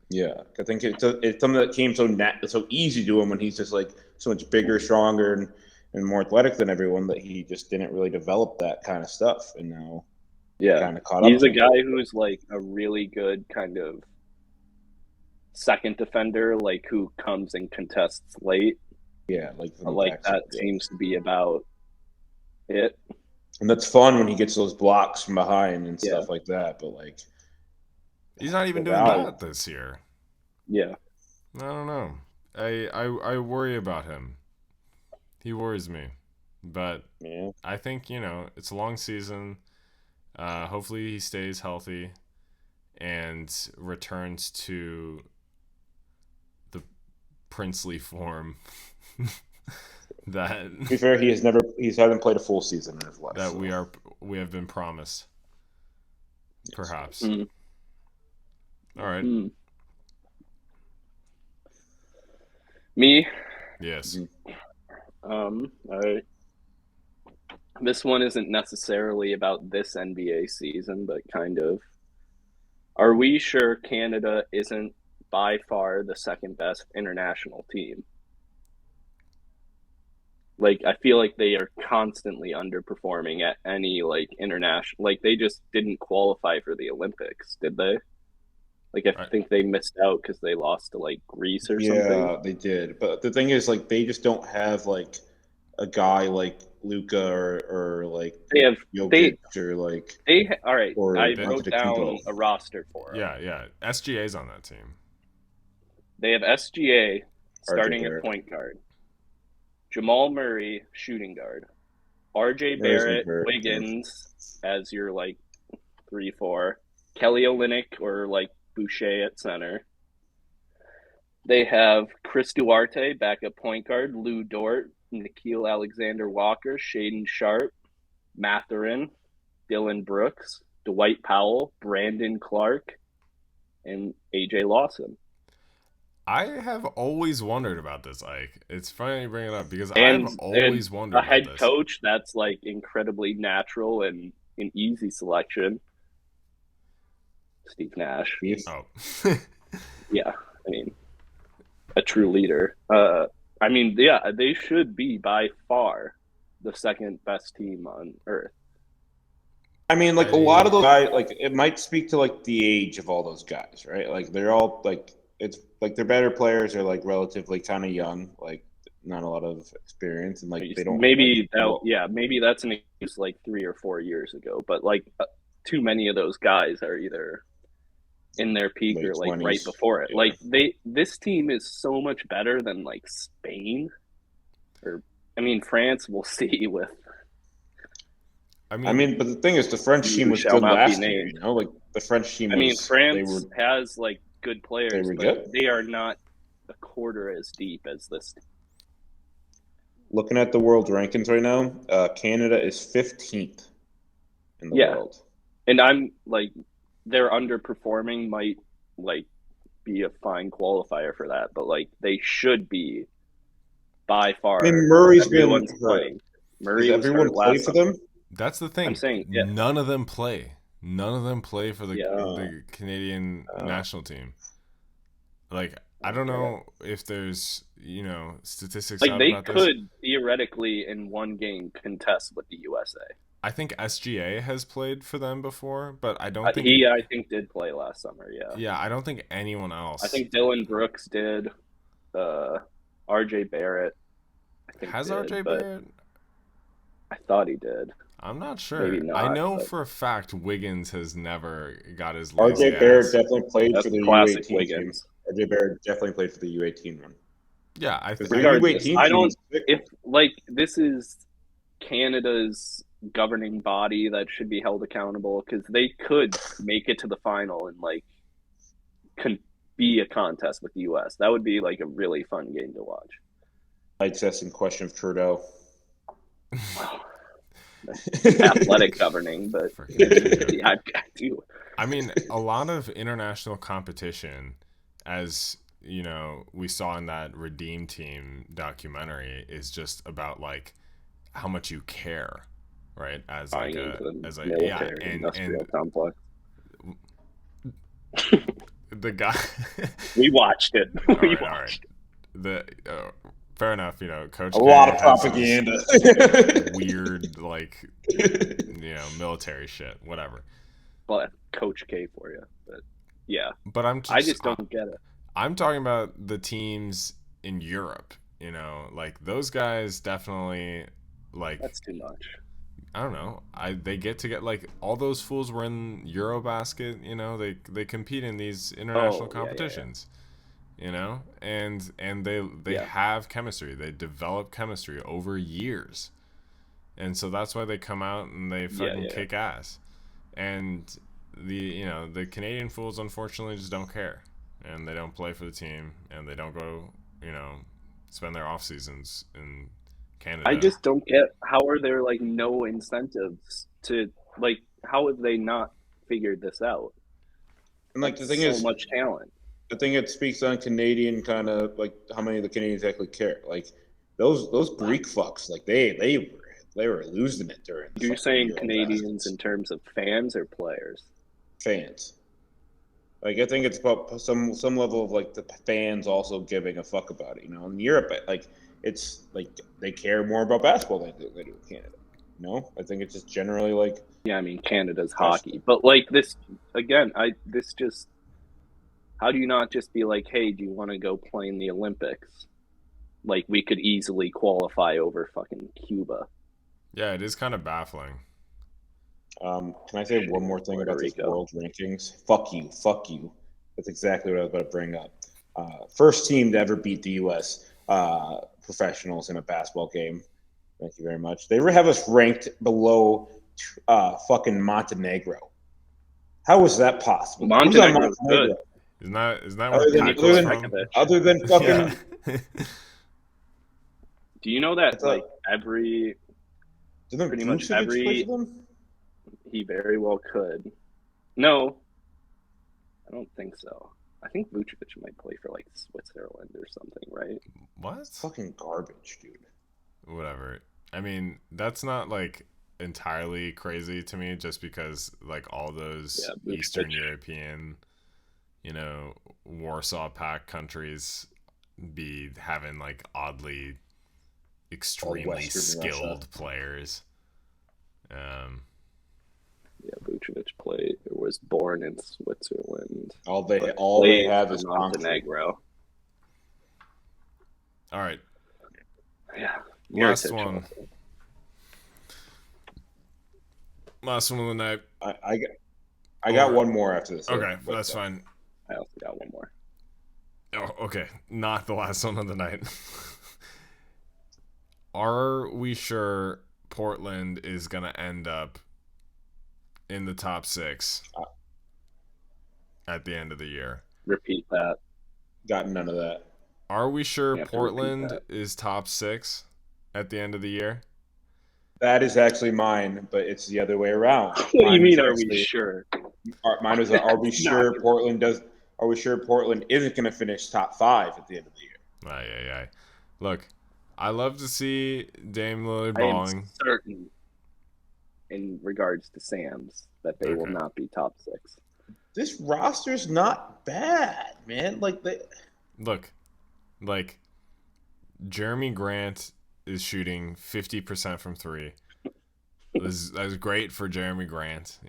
Yeah, I think it's something that came so easy to him when he's just like so much bigger, stronger, and more athletic than everyone that he just didn't really develop that kind of stuff, and now kind of caught up.
He's a guy who's like a really good kind of second defender, like who comes and contests late.
Yeah,
like that seems to be about it.
And that's fun when he gets those blocks from behind and stuff like that. But like,
he's not even doing that this year.
Yeah.
I don't know. I worry about him. He worries me, but
Yeah.
I think it's a long season. Hopefully he stays healthy and returns to the princely form that
To be fair, he hasn't played a full season in his life.
that
So.
we have been promised. Perhaps.
Mm.
All right.
Mm. Me.
Yes.
All right. This one isn't necessarily about this NBA season, but kind of. Are we sure Canada isn't by far the second best international team? Like, I feel like they are constantly underperforming at any like international. Like, they just didn't qualify for the Olympics, did they? Like, I
I,
think they missed out because they lost to like Greece or something.
Yeah, they did. But the thing is, like, they just don't have like a guy like Luca or like
They have
Jokic or like
all right.
or
I
They-
wrote down
Antetokounmpo.
a roster for them.
yeah. SGA's on that team.
They have SGA
RJ
starting at
Barrett.
point guard, Jamal Murray shooting guard, RJ
Murray's been
Barrett,
hurt.
Wiggins as your like 3-4, Kelly Olynyk or like Boucher at center. They have Chris Duarte back at point guard, Lou Dort, Nikhil Alexander Walker, Shaden Sharp, Mathurin, Dylan Brooks, Dwight Powell, Brandon Clark, and AJ Lawson.
I have always wondered about this, Ike. It's funny you bring it up because
And,
I've always
and
wondered
a
about
head
this.
coach that's like incredibly natural and an easy selection. Steve Nash.
Oh.
Yeah, I mean, a true leader. I mean, yeah, they should be by far the second best team on earth.
I mean, like a lot of those guys, like it might speak to like the age of all those guys, right? Like they're all like it's like they're better players are like relatively kind of young, like not a lot of experience, and like they don't
Maybe
like,
that, yeah, maybe that's an excuse like 3 or 4 years ago, but like too many of those guys are either in their peak
late
or like
20s.
right before it.
Yeah.
Like this team is so much better than like Spain, or I mean France. We'll see with.
I mean, but the thing is, the French team was
shall
good
not be
last year.
named.
You know, like the French team.
I mean,
was,
France has like good players,
they were
but
good.
they are not a quarter as deep as this.
Looking at the world rankings right now, Canada is 15th in the world.
And I'm like, their underperforming might like be a fine qualifier for that, but like they should be by far.
I mean, Murray's been
playing. Murray
Does everyone play for them?
That's the thing.
I'm saying, yeah.
None of them play. None of them play for the Canadian
Oh.
national team. Like, I don't know if there's, statistics
Like
out
they
about this.
could theoretically in one game contest with the USA.
I think SGA has played for them before, but I don't think
He, I think, did play last summer. Yeah.
Yeah, I don't think anyone else.
I think Dylan Brooks did. RJ Barrett. I think
Has
did,
RJ
but
Barrett?
I thought he did.
I'm not sure.
Maybe not,
I know
but-
for a fact Wiggins has never got his
RJ
lazy
Barrett
ass.
definitely played
That's
for the
classic
U18
Wiggins.
team. RJ Barrett definitely played for the U18 one.
Yeah, I
Because
think
the
Regardless,
U18
I
team
don't-
was sick.
If like this is Canada's governing body that should be held accountable because they could make it to the final and like be a contest with the US. That would be like a really fun game to watch.
I'd say some question of Trudeau.
Athletic governing, but yeah, I do.
I mean, a lot of international competition, as we saw in that Redeem Team documentary, is just about like how much you care, right? As like
military industrial complex.
The guy.
We watched it.
All
We
right, all
watched
right. Fair enough. Coach.
A lot
K
of
has
propaganda.
this weird, like, military shit. Whatever.
it. But Coach K for you. But yeah,
But
I just don't get it.
I'm talking about the teams in Europe. Like those guys definitely like.
That's too much.
I don't know. They get to get like all those fools were in Eurobasket. They compete in these international
Oh, yeah, yeah,
competitions. you know, and they have chemistry. They develop chemistry over years, and so that's why they come out and they fucking kick ass. And the Canadian fools unfortunately just don't care, and they don't play for the team, and they don't go, spend their off seasons in Canada.
I just don't get how are there like no incentives to like how have they not figured this out?
And like the thing
so
is,
much talent.
The thing that speaks on Canadian kind of like how many of the Canadians actually care. Like those Greek fucks, like they were losing it during.
You're saying Canadians in terms of fans or players?
Fans. Like I think it's about some level of like the fans also giving a fuck about it. In Europe, like it's like they care more about basketball than they do in Canada. I think it's just generally like.
Yeah, I mean Canada's hockey, but like this again, how do you not just be like, hey, do you want to go play in the Olympics? Like we could easily qualify over fucking Cuba.
Yeah, it is kind of baffling.
Can I say one more thing about these world rankings? Fuck you. That's exactly what I was about to bring up. First team to ever beat the U.S. Professionals in a basketball game. Thank you very much. They have us ranked below fucking Montenegro. How is that possible?
Montenegro's good.
Isn't that where Pat goes from?
Other than fucking.
Yeah.
Do you know that like pretty much every he very well could. No, I don't think so. I think Vucevic might play for like Switzerland or something, right?
What?
It's fucking garbage, dude.
Whatever. I mean, that's not like entirely crazy to me, just because like all those Eastern European, Warsaw Pact countries be having like oddly extremely skilled players.
Vucevic was born in Switzerland.
All they have is
Montenegro.
All right.
Yeah.
Last one. Last one of the night.
I got one more after this.
Okay, that's fine.
I also got one more.
Oh, okay. Not the last one of the night. Are we sure Portland is going to end up in the top 6 at the end of the year?
Repeat that.
Got none of that.
Are we sure Portland is top 6 at the end of the year?
That is actually mine, but it's the other way around.
What do you mean? Are we sure?
Mine was. Are we sure Portland does? Are we sure Portland isn't going to finish top 5 at the end of the year?
Aye. Look, I love to see Dame Lillard balling.
I'm certain, in regards to Sam's, that they will not be top 6.
This roster's not bad, man.
Look, Jeremy Grant is shooting 50% from 3. That's great for Jeremy Grant.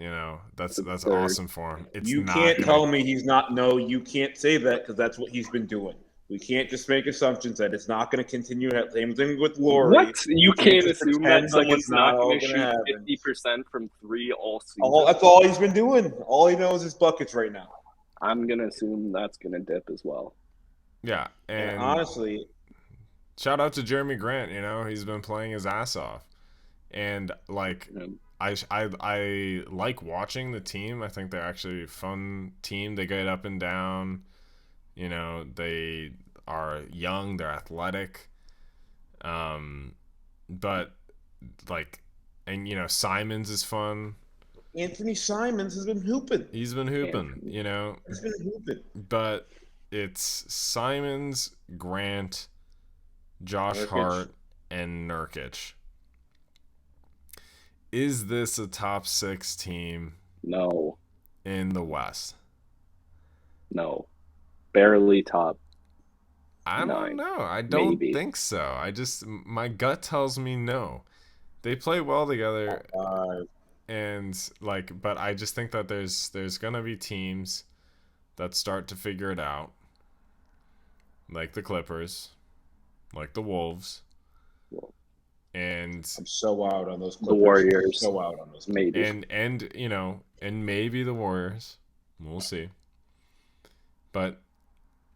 That's awesome for him.
You can't tell me he's not. No, you can't say that because that's what he's been doing. We can't just make assumptions that it's not going to continue. Same thing with Laurie.
What? You can't assume that someone's not going to shoot 50% from 3 all season.
That's all he's been doing. All he knows is buckets right now.
I'm going to assume that's going to dip as well.
Yeah, and
honestly,
shout out to Jeremy Grant. He's been playing his ass off, and I like watching the team. I think they're actually a fun team. They get up and down. They are young. They're athletic. But Simons is fun.
Anthony Simons has been hooping.
He's been hooping.
He's been hooping.
But it's Simons, Grant, Josh Hart, and Nurkic. Is this a top 6 team?
No.
In the West?
No. Barely top.
I don't know. I don't think so. My gut tells me no. They play well together, but I just think that there's gonna be teams that start to figure it out, like the Clippers, like the Wolves, and
I'm so out on those Clippers.
The Warriors.
I'm so out on those.
Maybe. And maybe the Warriors. We'll see. But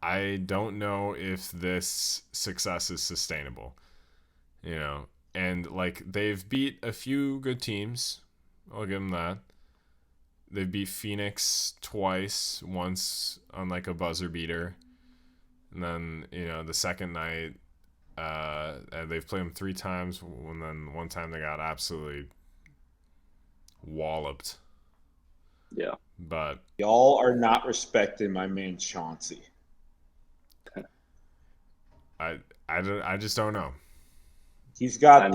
I don't know if this success is sustainable. You know, and like they've beat a few good teams. I'll give them that. They've beat Phoenix twice, once on like a buzzer beater, and then the second night, they've played them 3 times, and then one time they got absolutely walloped.
Yeah.
But
Y'all are not respecting my man Chauncey.
I just don't know.
He's got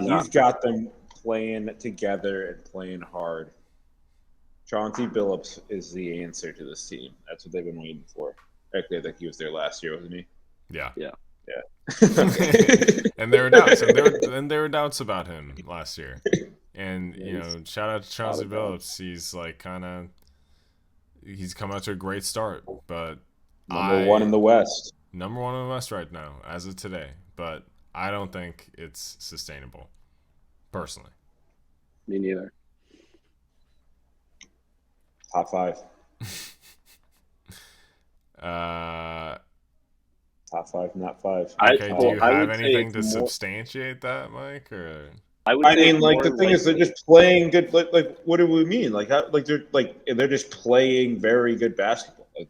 them playing together and playing hard. Chauncey Billups is the answer to this team. That's what they've been waiting for. Actually, I think he was there last year, wasn't he?
Yeah.
Yeah.
And there were doubts, and there were doubts about him last year. And shout out to Chauncey Billups. He's like he's come out to a great start, but
number one in the West.
Number one in the West right now, as of today. But I don't think it's sustainable, personally.
Me neither.
Top 5. Top 5, not 5.
Okay, do you have anything to substantiate that, Mike? Or
I mean, like the thing is, they're just playing good. Like, what do we mean? They're just playing very good basketball. Like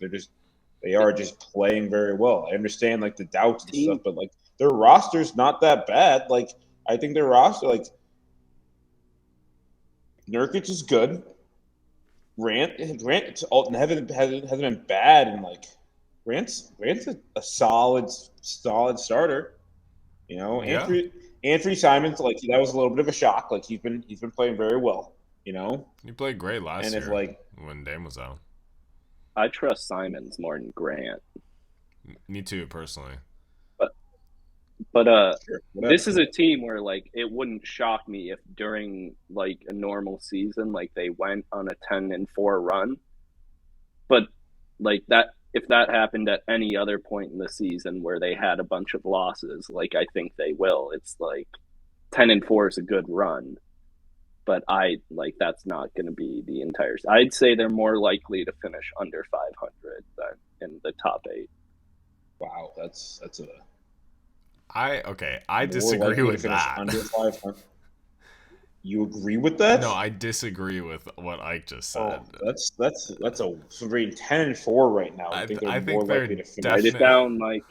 they are just playing very well. I understand like the doubts and stuff, but like their roster's not that bad. Like I think their roster, like Nurkic is good. Grant hasn't been bad, and like Grant's a solid starter. Anthony Simons, like that was a little bit of a shock. Like he's been playing very well.
He played great last year when Dame was out.
I trust Simons more than Grant.
Me too, personally.
But this is a team where like it wouldn't shock me if during like a normal season like they went on a 10-4 run. But like that, if that happened at any other point in the season where they had a bunch of losses, like I think they will. It's like 10-4 is a good run, but that's not going to be the entire. I'd say they're more likely to finish under 500 than in the top 8.
Wow, that's a.
I disagree with that.
Under 500. You agree with that?
No, I disagree with what Ike just said.
Oh, that's a rating 10-4 right now. I think they're more likely to finish.
Write it down, Mike.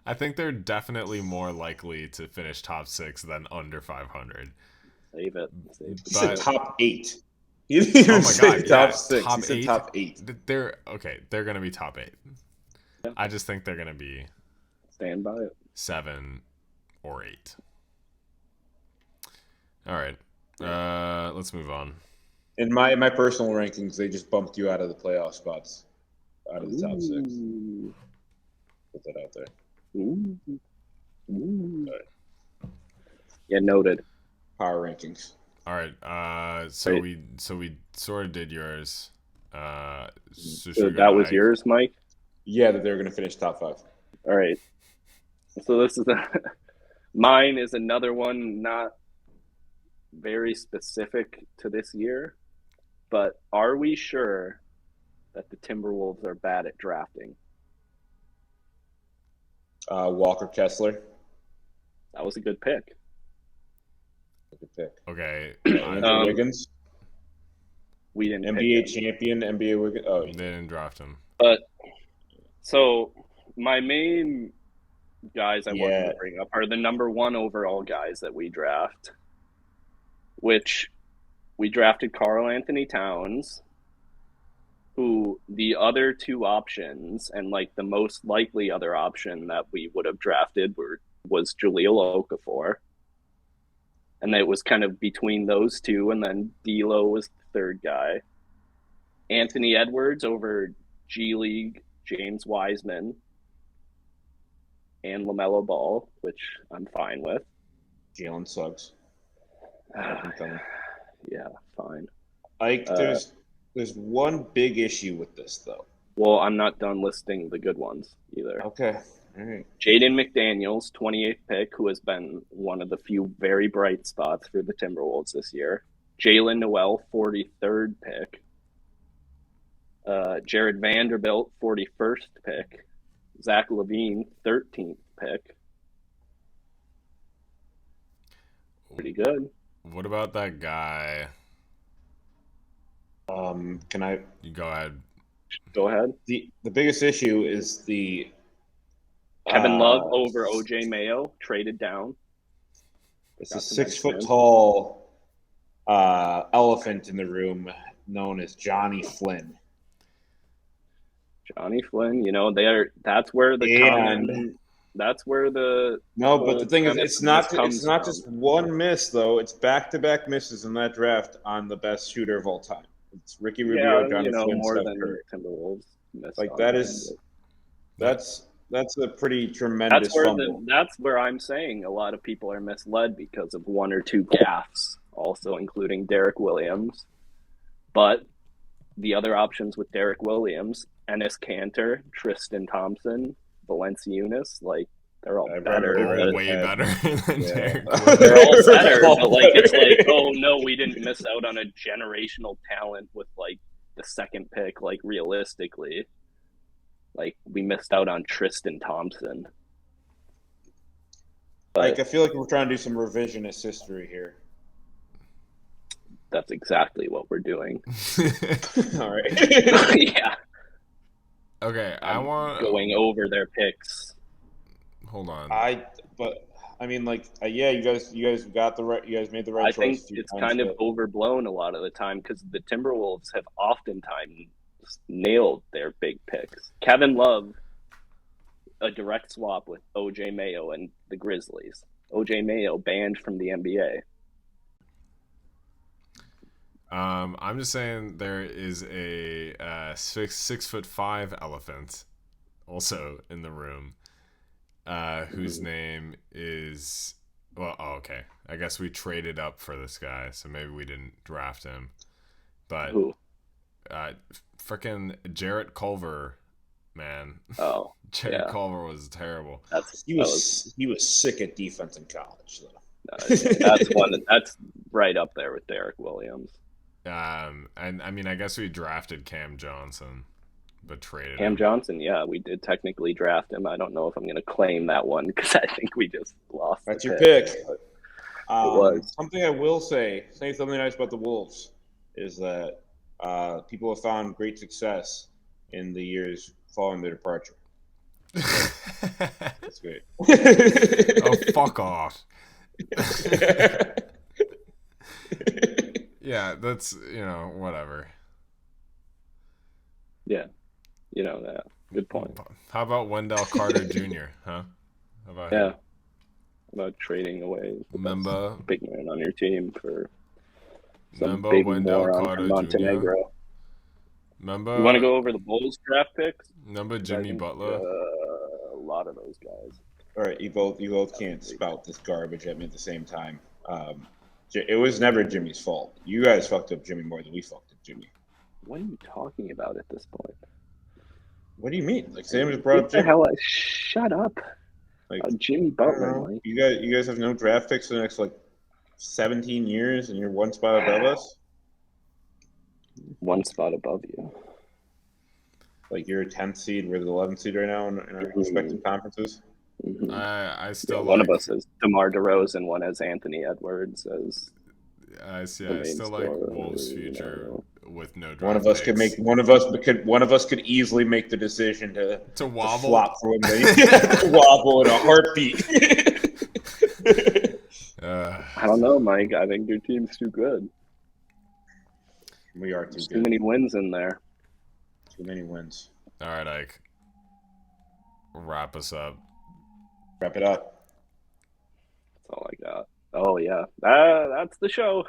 I think they're definitely more likely to finish top 6 than under 500.
Save it.
He said top 8. He didn't even say top 6. He said top 8.
They're going to be top 8. Yeah. I just think they're going to be.
Stand by it.
7 or 8. All right. Let's move on.
In my personal rankings, they just bumped you out of the playoff spots, out of the top 6. Put that out there.
Ooh. Right. Yeah, noted.
Power rankings.
All right. So we sort of did yours.
So that was yours, Mike?
Yeah, that they're going to finish top 5.
All right. So this is mine is another one not very specific to this year, but are we sure that the Timberwolves are bad at drafting?
Walker Kessler.
That was a good pick.
Good pick.
Okay.
Andrew Wiggins.
We didn't
NBA champion, NBA Wiggins. Oh,
they didn't draft him.
But so my main guys I wanted to bring up are the number 1 overall guys that we draft, which we drafted Karl Anthony Towns, who the other 2 options and like the most likely other option that we would have drafted was Jahlil Okafor. And it was kind of between those 2, and then D'Lo was the 3rd guy. Anthony Edwards over G League James Wiseman and LaMelo Ball, which I'm fine with.
Jalen Suggs.
Yeah, fine.
Ike, there's one big issue with this, though.
Well, I'm not done listing the good ones either.
Okay. All right.
Jaden McDaniels, 28th pick, who has been one of the few very bright spots for the Timberwolves this year. Jalen Noel, 43rd pick. Jared Vanderbilt, 41st pick. Zach LaVine, 13th pick. Pretty good.
What about that guy?
Can I?
You go ahead.
Go ahead.
The biggest issue is the
Kevin Love over OJ Mayo, traded down.
It's a 6 foot tall elephant in the room known as Johnny Flynn.
Johnny Flynn, that's where the
but the thing is, it's not just one miss though. It's back-to-back misses in that draft on the best shooter of all time. It's Ricky Rubio, Johnny Flynn,
more
Steph
than
Curry.
Timberwolves.
Like that's a pretty tremendous fumble.
That's where I'm saying a lot of people are misled because of one or two gaffes, also including Derek Williams. But the other options with Derek Williams, Enes Kanter, Tristan Thompson, Valanciunas, like they're all better.
They're way better than Derek
Williams. They're all better, but like it's like, oh no, we didn't miss out on a generational talent with like the second pick. Like realistically, like we missed out on Tristan Thompson.
But I feel like we're trying to do some revisionist history here.
That's exactly what we're doing.
All right.
Yeah.
Okay,
I'm going over their picks.
Hold on.
You guys got the right. You guys made the right choice.
I think it's kind of overblown a lot of the time because the Timberwolves have oftentimes nailed their big picks. Kevin Love, a direct swap with OJ Mayo and the Grizzlies. OJ Mayo banned from the NBA.
I'm just saying there is a 6'5" elephant also in the room, whose name is okay. I guess we traded up for this guy, so maybe we didn't draft him. But frickin' Jarrett Culver, man.
Oh,
Jarrett Culver was terrible.
He was sick at defense in college, though.
That's right up there with Derek Williams.
And I mean, I guess we drafted Cam Johnson, but traded
Cam
him.
Johnson. Yeah, we did technically draft him. I don't know if I'm going to claim that one because I think we just lost.
That's your pick.
It was
something I will say something nice about the Wolves is that people have found great success in the years following their departure. That's great.
Oh, fuck off. Yeah, that's, whatever.
Yeah. Good point.
How about Wendell Carter Jr., huh? How about him?
About trading away
Memba,
big man on your team for some
Memba,
big
Wendell
moron
Carter
from Montenegro.
Memba,
You want to go over the Bulls draft picks?
Memba, Jimmy Butler.
A lot of those guys.
All right, you both can't spout this garbage at me at the same time. It was never Jimmy's fault. You guys fucked up Jimmy more than we fucked up Jimmy.
What are you talking about at this point?
What do you mean? Like Sam just brought up Jimmy.
Shut up. Like Jimmy Butler.
You guys have no draft picks for the next 17 years, and you're one spot above us.
One spot above you.
Like you're a 10th seed, we're the 11th seed right now in our respective conferences.
Mm-hmm. I still
one of us is DeMar DeRozan, one has Anthony Edwards as.
I still like Wolves' future with no draft.
One of us could easily make the decision to
wobble,
to flop for him, to wobble in a heartbeat.
I don't know, Mike. I think your team's too good.
We are too good.
Too many wins in there.
Too many wins.
All right, Ike. Wrap us up.
Wrap it up.
That's all I got. Oh, yeah. That's the show.